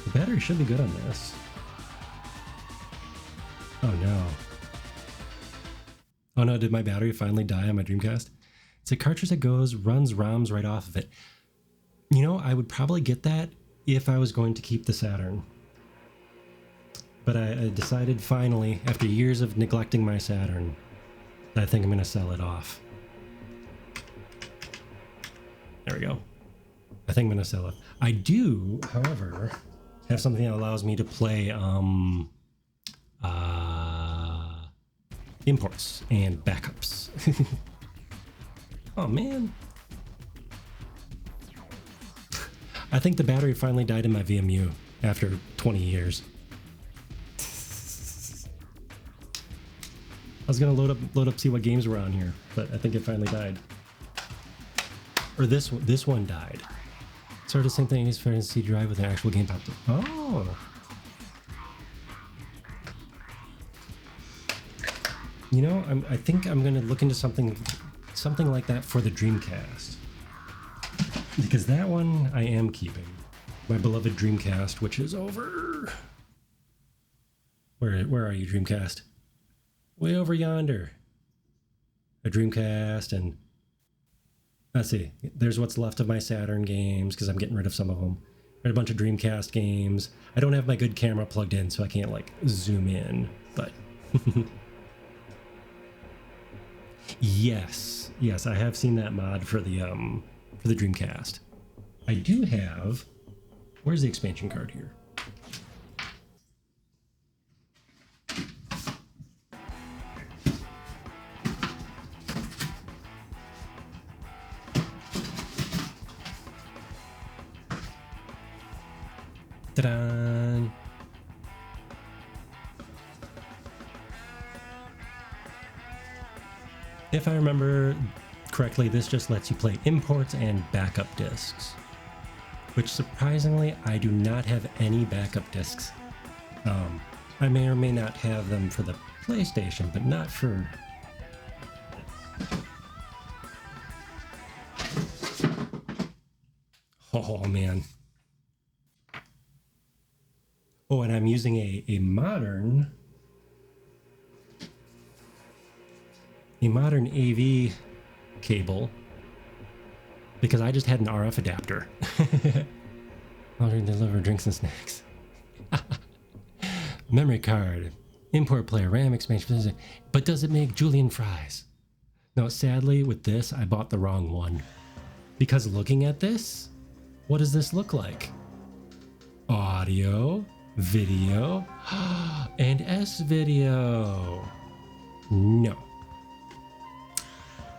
The battery should be good on this. Oh no. Oh no, did my battery finally die on my Dreamcast? It's a cartridge that runs ROMs right off of it. You know, I would probably get that if I was going to keep the Saturn. But I decided finally, after years of neglecting my Saturn, that I think I'm going to sell it off. There we go. I think I'm going to sell it. I do, however, have something that allows me to play imports and backups. Oh man. I think the battery finally died in my VMU after 20 years. was gonna load up, see what games were on here, but I think it finally died. Or this one died. Sort of same thing as for C drive with an actual game popped up. Oh. You know, I think I'm gonna look into something like that for the Dreamcast, because that one I am keeping. My beloved Dreamcast, which is over. Where are you, Dreamcast? Way over yonder. A Dreamcast, and let's see. There's what's left of my Saturn games because I'm getting rid of some of them. A bunch of Dreamcast games. I don't have my good camera plugged in, so I can't like zoom in. But yes, I have seen that mod for the Dreamcast. I do have. Where's the expansion card here? Ta-da! If I remember correctly, this just lets you play imports and backup discs, which surprisingly, I do not have any backup discs. I may or may not have them for the PlayStation, but not for... Oh, man. Oh, and I'm using a modern AV cable because I just had an RF adapter. I'll deliver drinks and snacks. Memory card, import player, RAM expansion. But does it make julienne fries? No, sadly, with this, I bought the wrong one. Because looking at this, what does this look like? Audio, video, and S-video. No.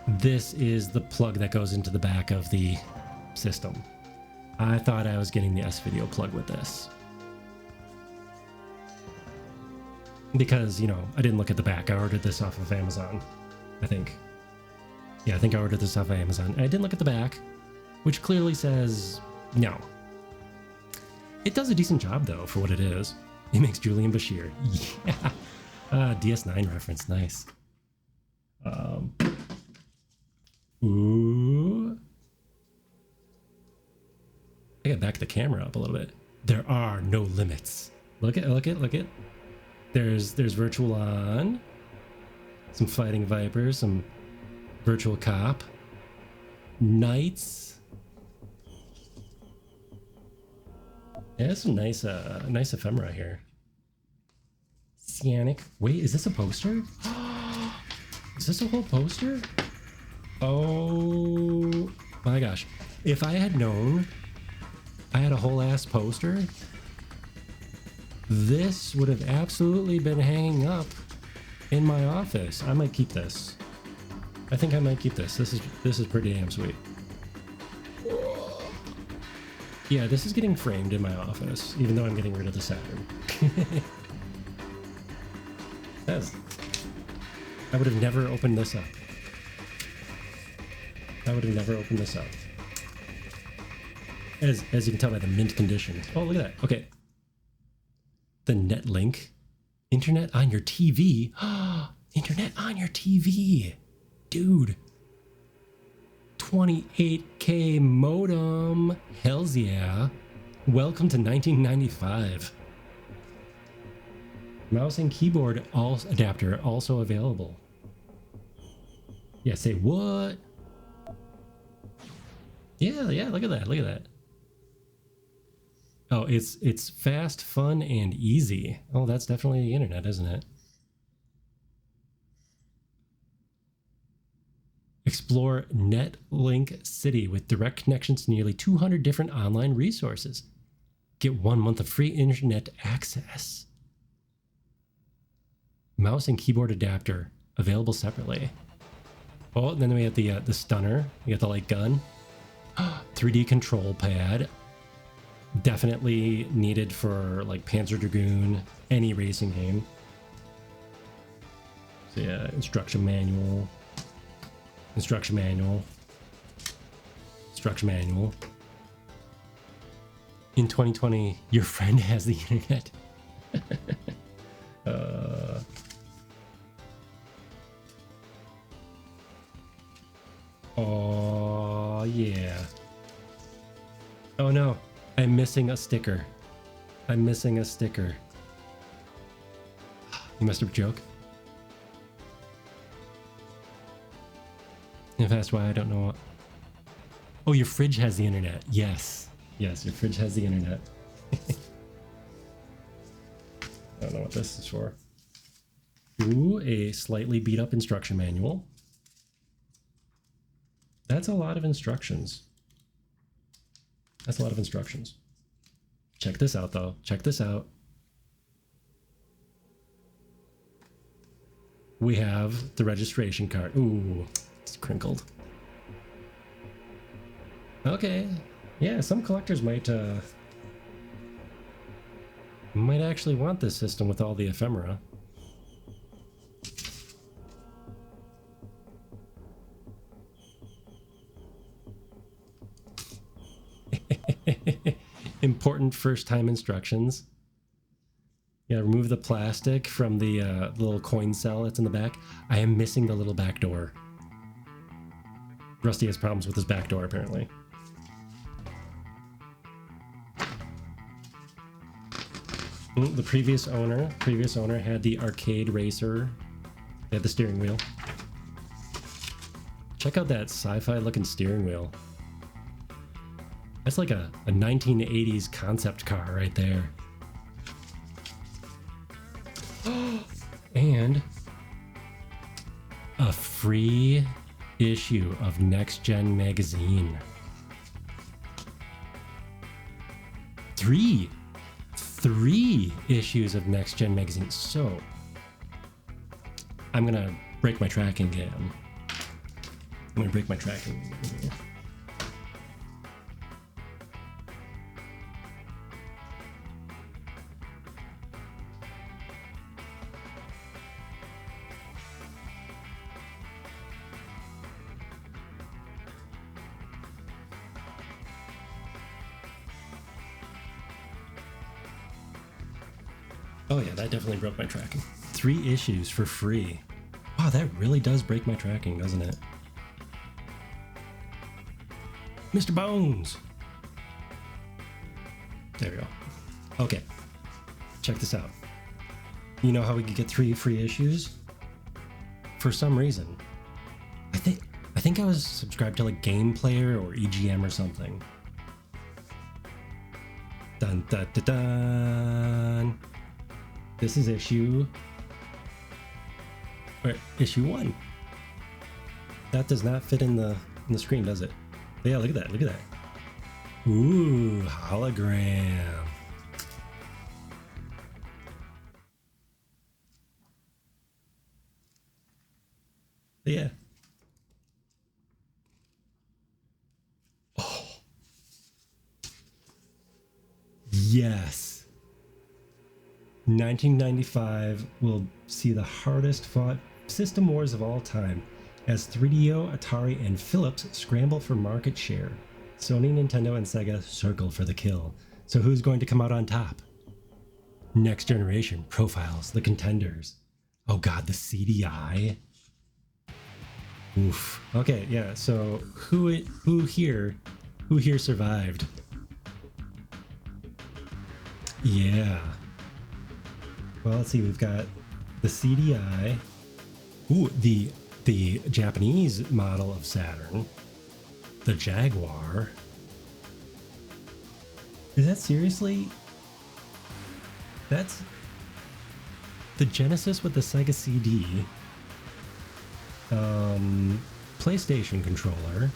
This is the plug that goes into the back of the system. I thought I was getting the S-video plug with this. Because, you know, I didn't look at the back. I ordered this off of Amazon, I think. Yeah, I think I ordered this off of Amazon. I didn't look at the back, which clearly says no. It does a decent job, though, for what it is. It makes Julian Bashir. Yeah. DS9 reference. Nice. Ooh. I gotta back the camera up a little bit. There are no limits. Look it. There's Virtual On. Some Fighting Vipers. Some Virtual Cop. Knights. Yeah, there's some nice ephemera here. Cyanic. Wait, is this a poster? Is this a whole poster? Oh my gosh. If I had known I had a whole ass poster, this would have absolutely been hanging up in my office. I might keep this. I think I might keep this. This is pretty damn sweet. Yeah, this is getting framed in my office, even though I'm getting rid of the Saturn. I would have never opened this up. As you can tell by the mint condition. Oh, look at that. Okay. The Netlink. Internet on your TV. Internet on your TV. Dude. 28K modem. Hells yeah. Welcome to 1995. Mouse and keyboard adapter also available. Yeah, say what? Yeah, look at that. Oh, it's fast, fun, and easy. Oh, that's definitely the internet, isn't it? Explore Netlink City with direct connections to nearly 200 different online resources. Get 1 month of free internet access. Mouse and keyboard adapter available separately. Oh, and then we have the stunner. We got the light gun. 3D control pad. Definitely needed for like Panzer Dragoon, any racing game. So yeah, instruction manual. Instruction manual. Instruction manual. In 2020, your friend has the internet. Oh, yeah. Oh no, I'm missing a sticker. I'm missing a sticker. You must have joke. If that's why I don't know. Oh, your fridge has the internet. Yes. Yes, your fridge has the internet. I don't know what this is for. Ooh, a slightly beat up instruction manual. That's a lot of instructions. That's a lot of instructions. Check this out, though. Check this out. We have the registration card. Ooh, it's crinkled. Okay. Yeah, some collectors might actually want this system with all the ephemera. Important first-time instructions. Yeah, remove the plastic from the little coin cell that's in the back. I am missing the little back door. Rusty has problems with his back door, apparently. The previous owner had the arcade racer. They had the steering wheel. Check out that sci-fi looking steering wheel. That's like a 1980s concept car right there. And a free issue of Next Gen magazine. Three issues of Next Gen magazine. So I'm gonna break my tracking again. I'm gonna break my tracking again. Oh yeah, that definitely broke my tracking. 3 issues for free. Wow, that really does break my tracking, doesn't it? Mr. Bones! There we go. Okay, check this out. You know how we could get 3 free issues? For some reason, I think I was subscribed to like Game Player or EGM or something. Dun dun dun dun. This is issue 1. That does not fit in the screen, does it? Yeah, look at that. Look at that. Ooh, hologram. Yeah. Oh. Yes. 1995 will see the hardest fought system wars of all time as 3DO, Atari, and Philips scramble for market share. Sony, Nintendo, and Sega circle for the kill. So who's going to come out on top? Next Generation profiles the contenders. Oh god, the CDI. Oof. Okay, yeah. So who here survived? Yeah. Well, let's see. We've got the CDI. Ooh, the Japanese model of Saturn. The Jaguar. Is that seriously? That's the Genesis with the Sega CD. PlayStation controller.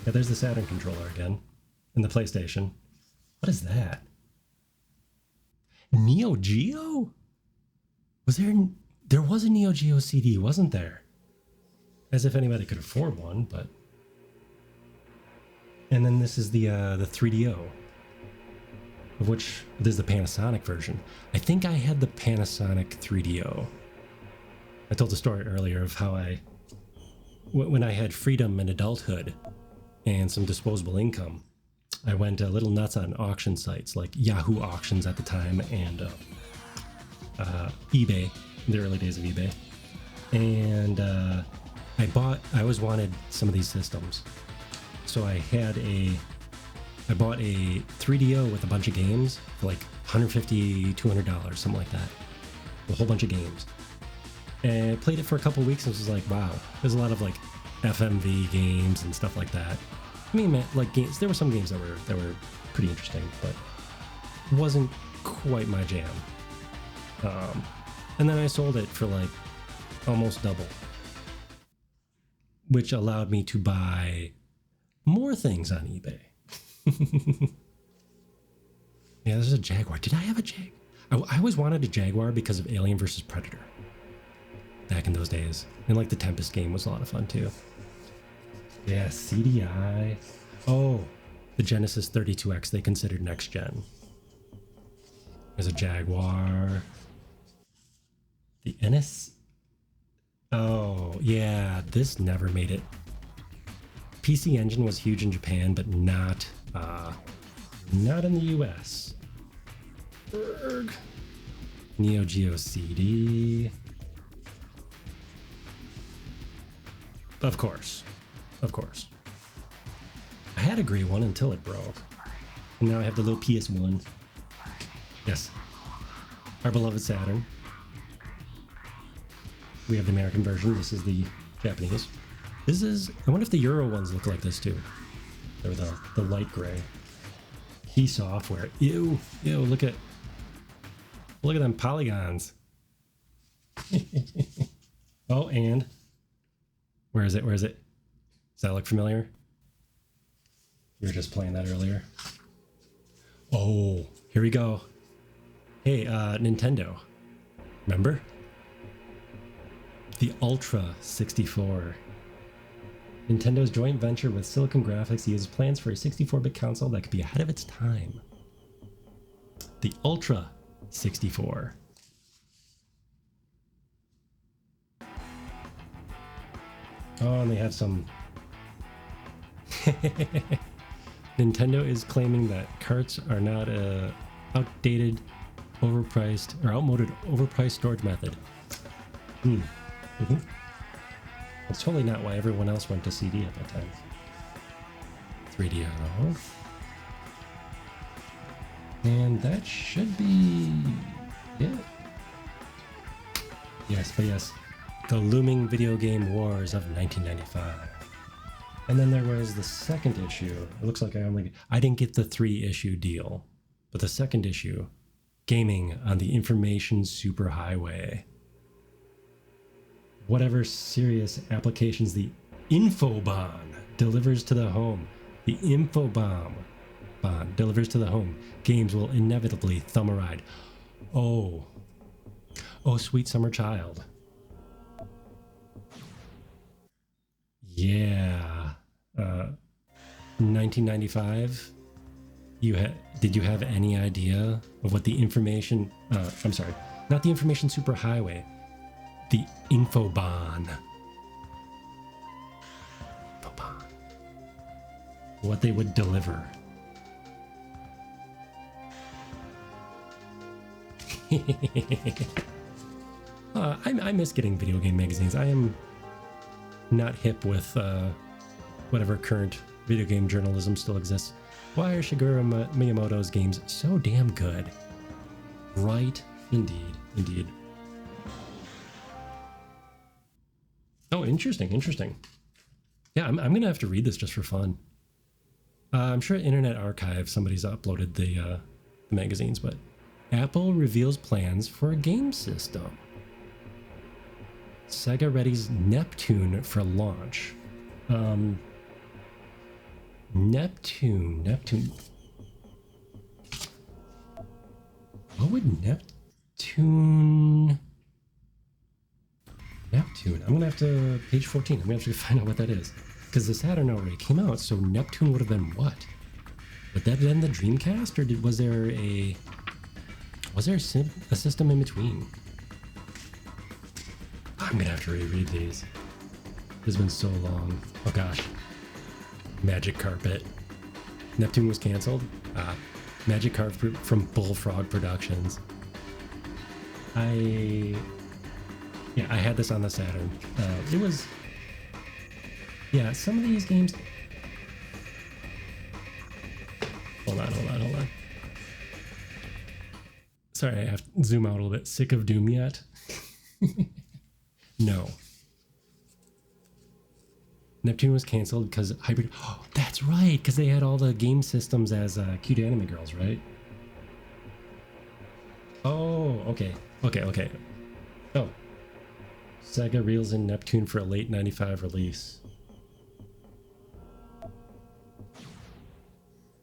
Yeah, there's the Saturn controller again. And the PlayStation. What is that? Neo Geo? There was a Neo Geo CD, wasn't there? As if anybody could afford one, but... And then this is the 3DO, of which this is the Panasonic version. I think I had the Panasonic 3DO. I told the story earlier of how when I had freedom and adulthood and some disposable income, I went a little nuts on auction sites like Yahoo Auctions at the time and eBay, in the early days of eBay. And I always wanted some of these systems. So I bought a 3DO with a bunch of games for like $150, $200, something like that. A whole bunch of games. And I played it for a couple of weeks and was like, wow, there's a lot of like FMV games and stuff like that. I mean, like games, there were some games that were pretty interesting, but wasn't quite my jam. And then I sold it for like almost double, which allowed me to buy more things on eBay. Yeah, this is a Jaguar. Did I have a Jag? I always wanted a Jaguar because of Alien vs. Predator back in those days. And like the Tempest game was a lot of fun too. Yeah, CDI. Oh, the Genesis 32X they considered next gen. There's a Jaguar. The NS. Oh, yeah, this never made it. PC Engine was huge in Japan, but not in the US. Berg. Neo Geo CD. Of course. I had a gray one until it broke. And now I have the little PS1. Yes. Our beloved Saturn. We have the American version. This is the Japanese. This is... I wonder if the Euro ones look like this too. They're the light gray. Key software. Ew. Look at them polygons. Oh, and... Where is it? Does that look familiar? We were just playing that earlier. Oh, here we go. Hey, Nintendo. Remember? The Ultra 64. Nintendo's joint venture with Silicon Graphics uses plans for a 64-bit console that could be ahead of its time. The Ultra 64. Oh, and they have some... Nintendo is claiming that carts are not a outdated, overpriced, or outmoded overpriced storage method. That's totally not why everyone else went to CD at that time. 3DO. And that should be it. Yes, but yes. The looming video game wars of 1995. And then there was the second issue. It looks like I didn't get the 3-issue deal, but the second issue, Gaming on the Information Superhighway. Whatever serious applications the Infobahn delivers to the home, the Infobahn delivers to the home, games will inevitably thumb a ride. Oh, sweet summer child. Yeah. 1995. Did you have any idea of what the information? I'm sorry, not the Information Superhighway. The Infobahn. What they would deliver. I miss getting video game magazines. I am not hip with whatever current video game journalism still exists. Why are Shigeru Miyamoto's games so damn good? Right, indeed. Oh, interesting. Yeah, I'm gonna have to read this just for fun. I'm sure at Internet Archive somebody's uploaded the magazines, but Apple reveals plans for a game system. Sega readies Neptune for launch. Neptune. What would Neptune? I'm gonna have to page 14. I'm gonna have to find out what that is, because the Saturn already came out. So Neptune would have been what? Would that have been the Dreamcast, or was there a system in between? I'm gonna have to reread these. It's been so long. Oh gosh. Magic Carpet. Neptune was canceled. Magic Carpet from Bullfrog Productions. I had this on the Saturn. It was, yeah, some of these games. Hold on. Sorry, I have to zoom out a little bit. Sick of Doom yet? No. Neptune was canceled because Hybrid. Oh, that's right, because they had all the game systems as cute anime girls, right? Oh, okay. Oh. Sega reels in Neptune for a late 95 release.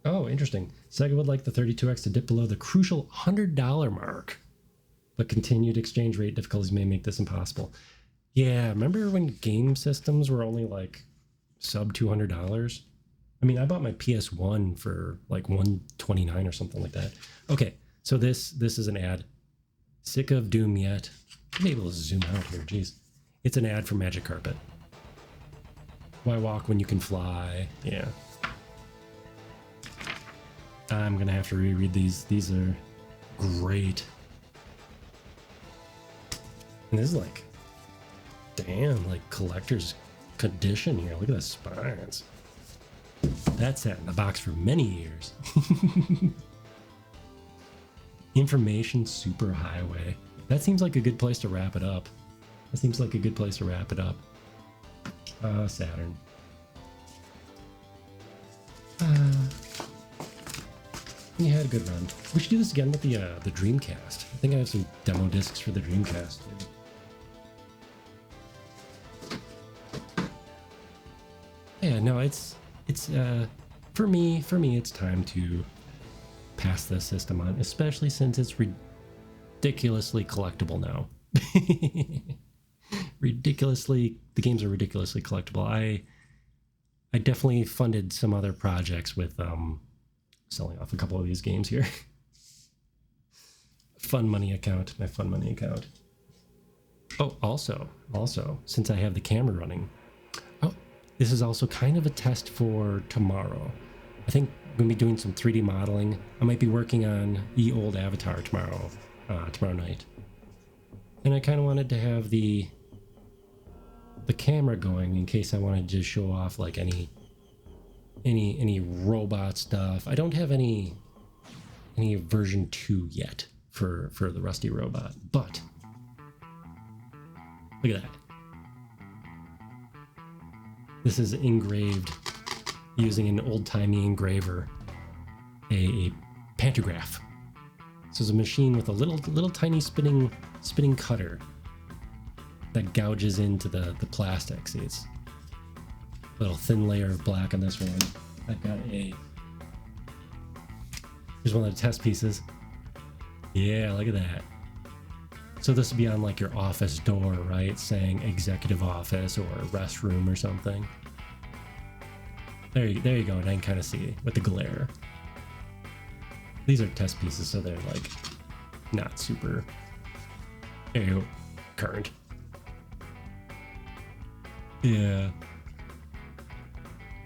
Oh, interesting. Sega would like the 32X to dip below the crucial $100 mark, but continued exchange rate difficulties may make this impossible. Yeah, remember when game systems were only like sub $200? I mean, I bought my PS1 for like $129 or something like that. Okay, so this is an ad. Sick of Doom yet? I'm able to zoom out here, jeez. It's an ad for Magic Carpet. Why walk when you can fly? Yeah. I'm gonna have to reread these. These are great. And this is like, damn, like collector's condition here. Look at the spines. That sat in the box for many years. Information Superhighway. That seems like a good place to wrap it up. Saturn. You had a good run. We should do this again with the Dreamcast. I think I have some demo discs for the Dreamcast. Yeah, no, it's for me it's time to pass this system on, especially since it's ridiculously collectible now. The games are ridiculously collectible. I definitely funded some other projects with selling off a couple of these games here. My fun money account. Oh, also, since I have the camera running, this is also kind of a test for tomorrow. I think I'm gonna be doing some 3D modeling. I might be working on old Avatar tomorrow night. And I kind of wanted to have the camera going in case I wanted to show off like any robot stuff. I don't have any version 2 yet for the Rusty Robot, but look at that. This is engraved using an old-timey engraver, a pantograph. So it's a machine with a little tiny spinning cutter that gouges into the plastic. See, it's a little thin layer of black on this one. I've got here's one of the test pieces. Yeah, look at that. So this would be on like your office door, right? Saying executive office or restroom or something. There you go, and I can kind of see with the glare. These are test pieces, so they're like not super current. Yeah.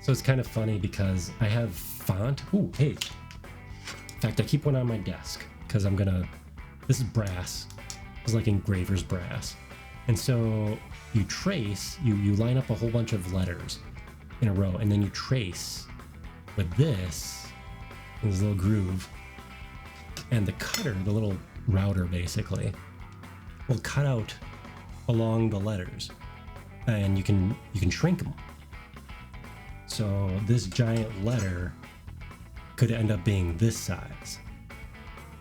So it's kind of funny because I have font. Ooh, hey. In fact, I keep one on my desk because this is brass. It's like engraver's brass. And so you trace, you line up a whole bunch of letters in a row, and then you trace with this little groove. And the cutter, the little router basically, will cut out along the letters. And you can shrink them. So this giant letter could end up being this size.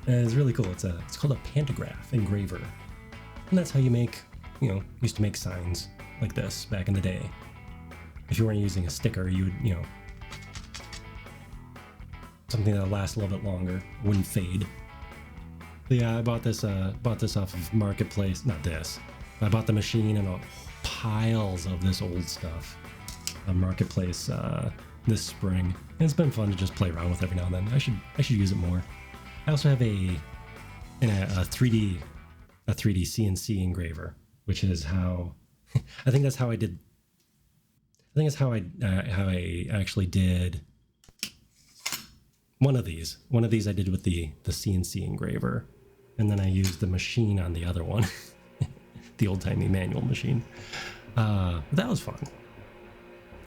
And it's really cool. It's called a pantograph engraver. And that's how you make, used to make signs like this back in the day. If you weren't using a sticker, you would, something that'll last a little bit longer, wouldn't fade. But yeah, I bought this off of Marketplace. Not this. I bought the machine and piles of this old stuff on Marketplace this spring. And it's been fun to just play around with every now and then. I should use it more. I also have a 3D CNC engraver which is how I think that's how I did. I think that's how I actually did one of these. One of these I did with the CNC engraver, and then I used the machine on the other one, the old-timey manual machine. But that was fun.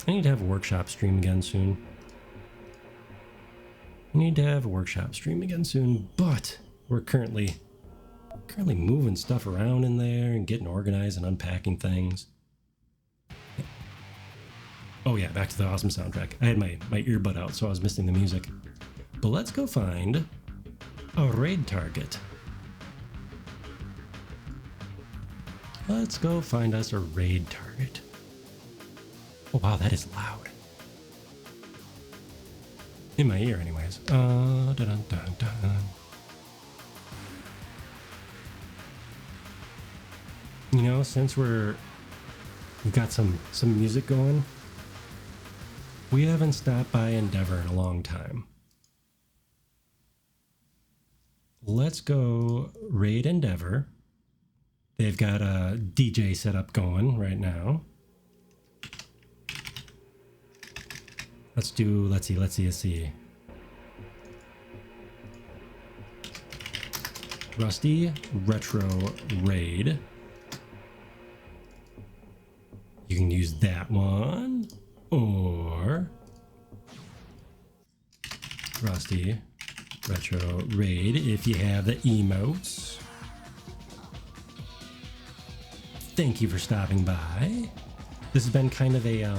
I need to have a workshop stream again soon. But we're currently moving stuff around in there and getting organized and unpacking things. Oh yeah, back to the awesome soundtrack. I had my earbud out, so I was missing the music. But let's go find a raid target. Let's go find us a raid target. Oh wow, that is loud. In my ear anyways. Dun, dun, dun, dun. You know, since we've got some music going, we haven't stopped by Endeavor in a long time. Let's go raid Endeavor. They've got a DJ setup going right now. Let's see. Rusty Retro Raid. You can use that one, or Rusty Retro Raid if you have the emotes. Thank you for stopping by. This has been kind of a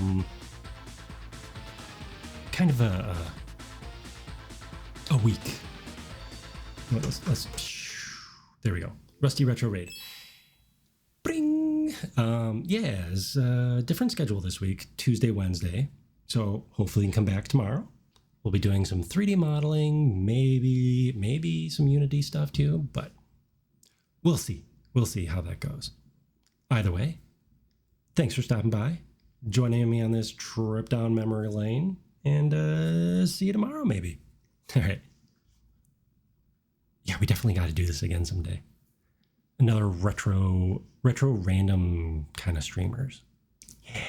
week. Well, let's there we go. Rusty Retro Raid. Bring. Yeah, it's a different schedule this week, Tuesday, Wednesday. So hopefully you can come back tomorrow. We'll be doing some 3D modeling, maybe some Unity stuff too, but we'll see. We'll see how that goes. Either way, thanks for stopping by, joining me on this trip down memory lane, and see you tomorrow maybe. All right. Yeah, we definitely got to do this again someday. Another retro random kind of streamers. Yeah.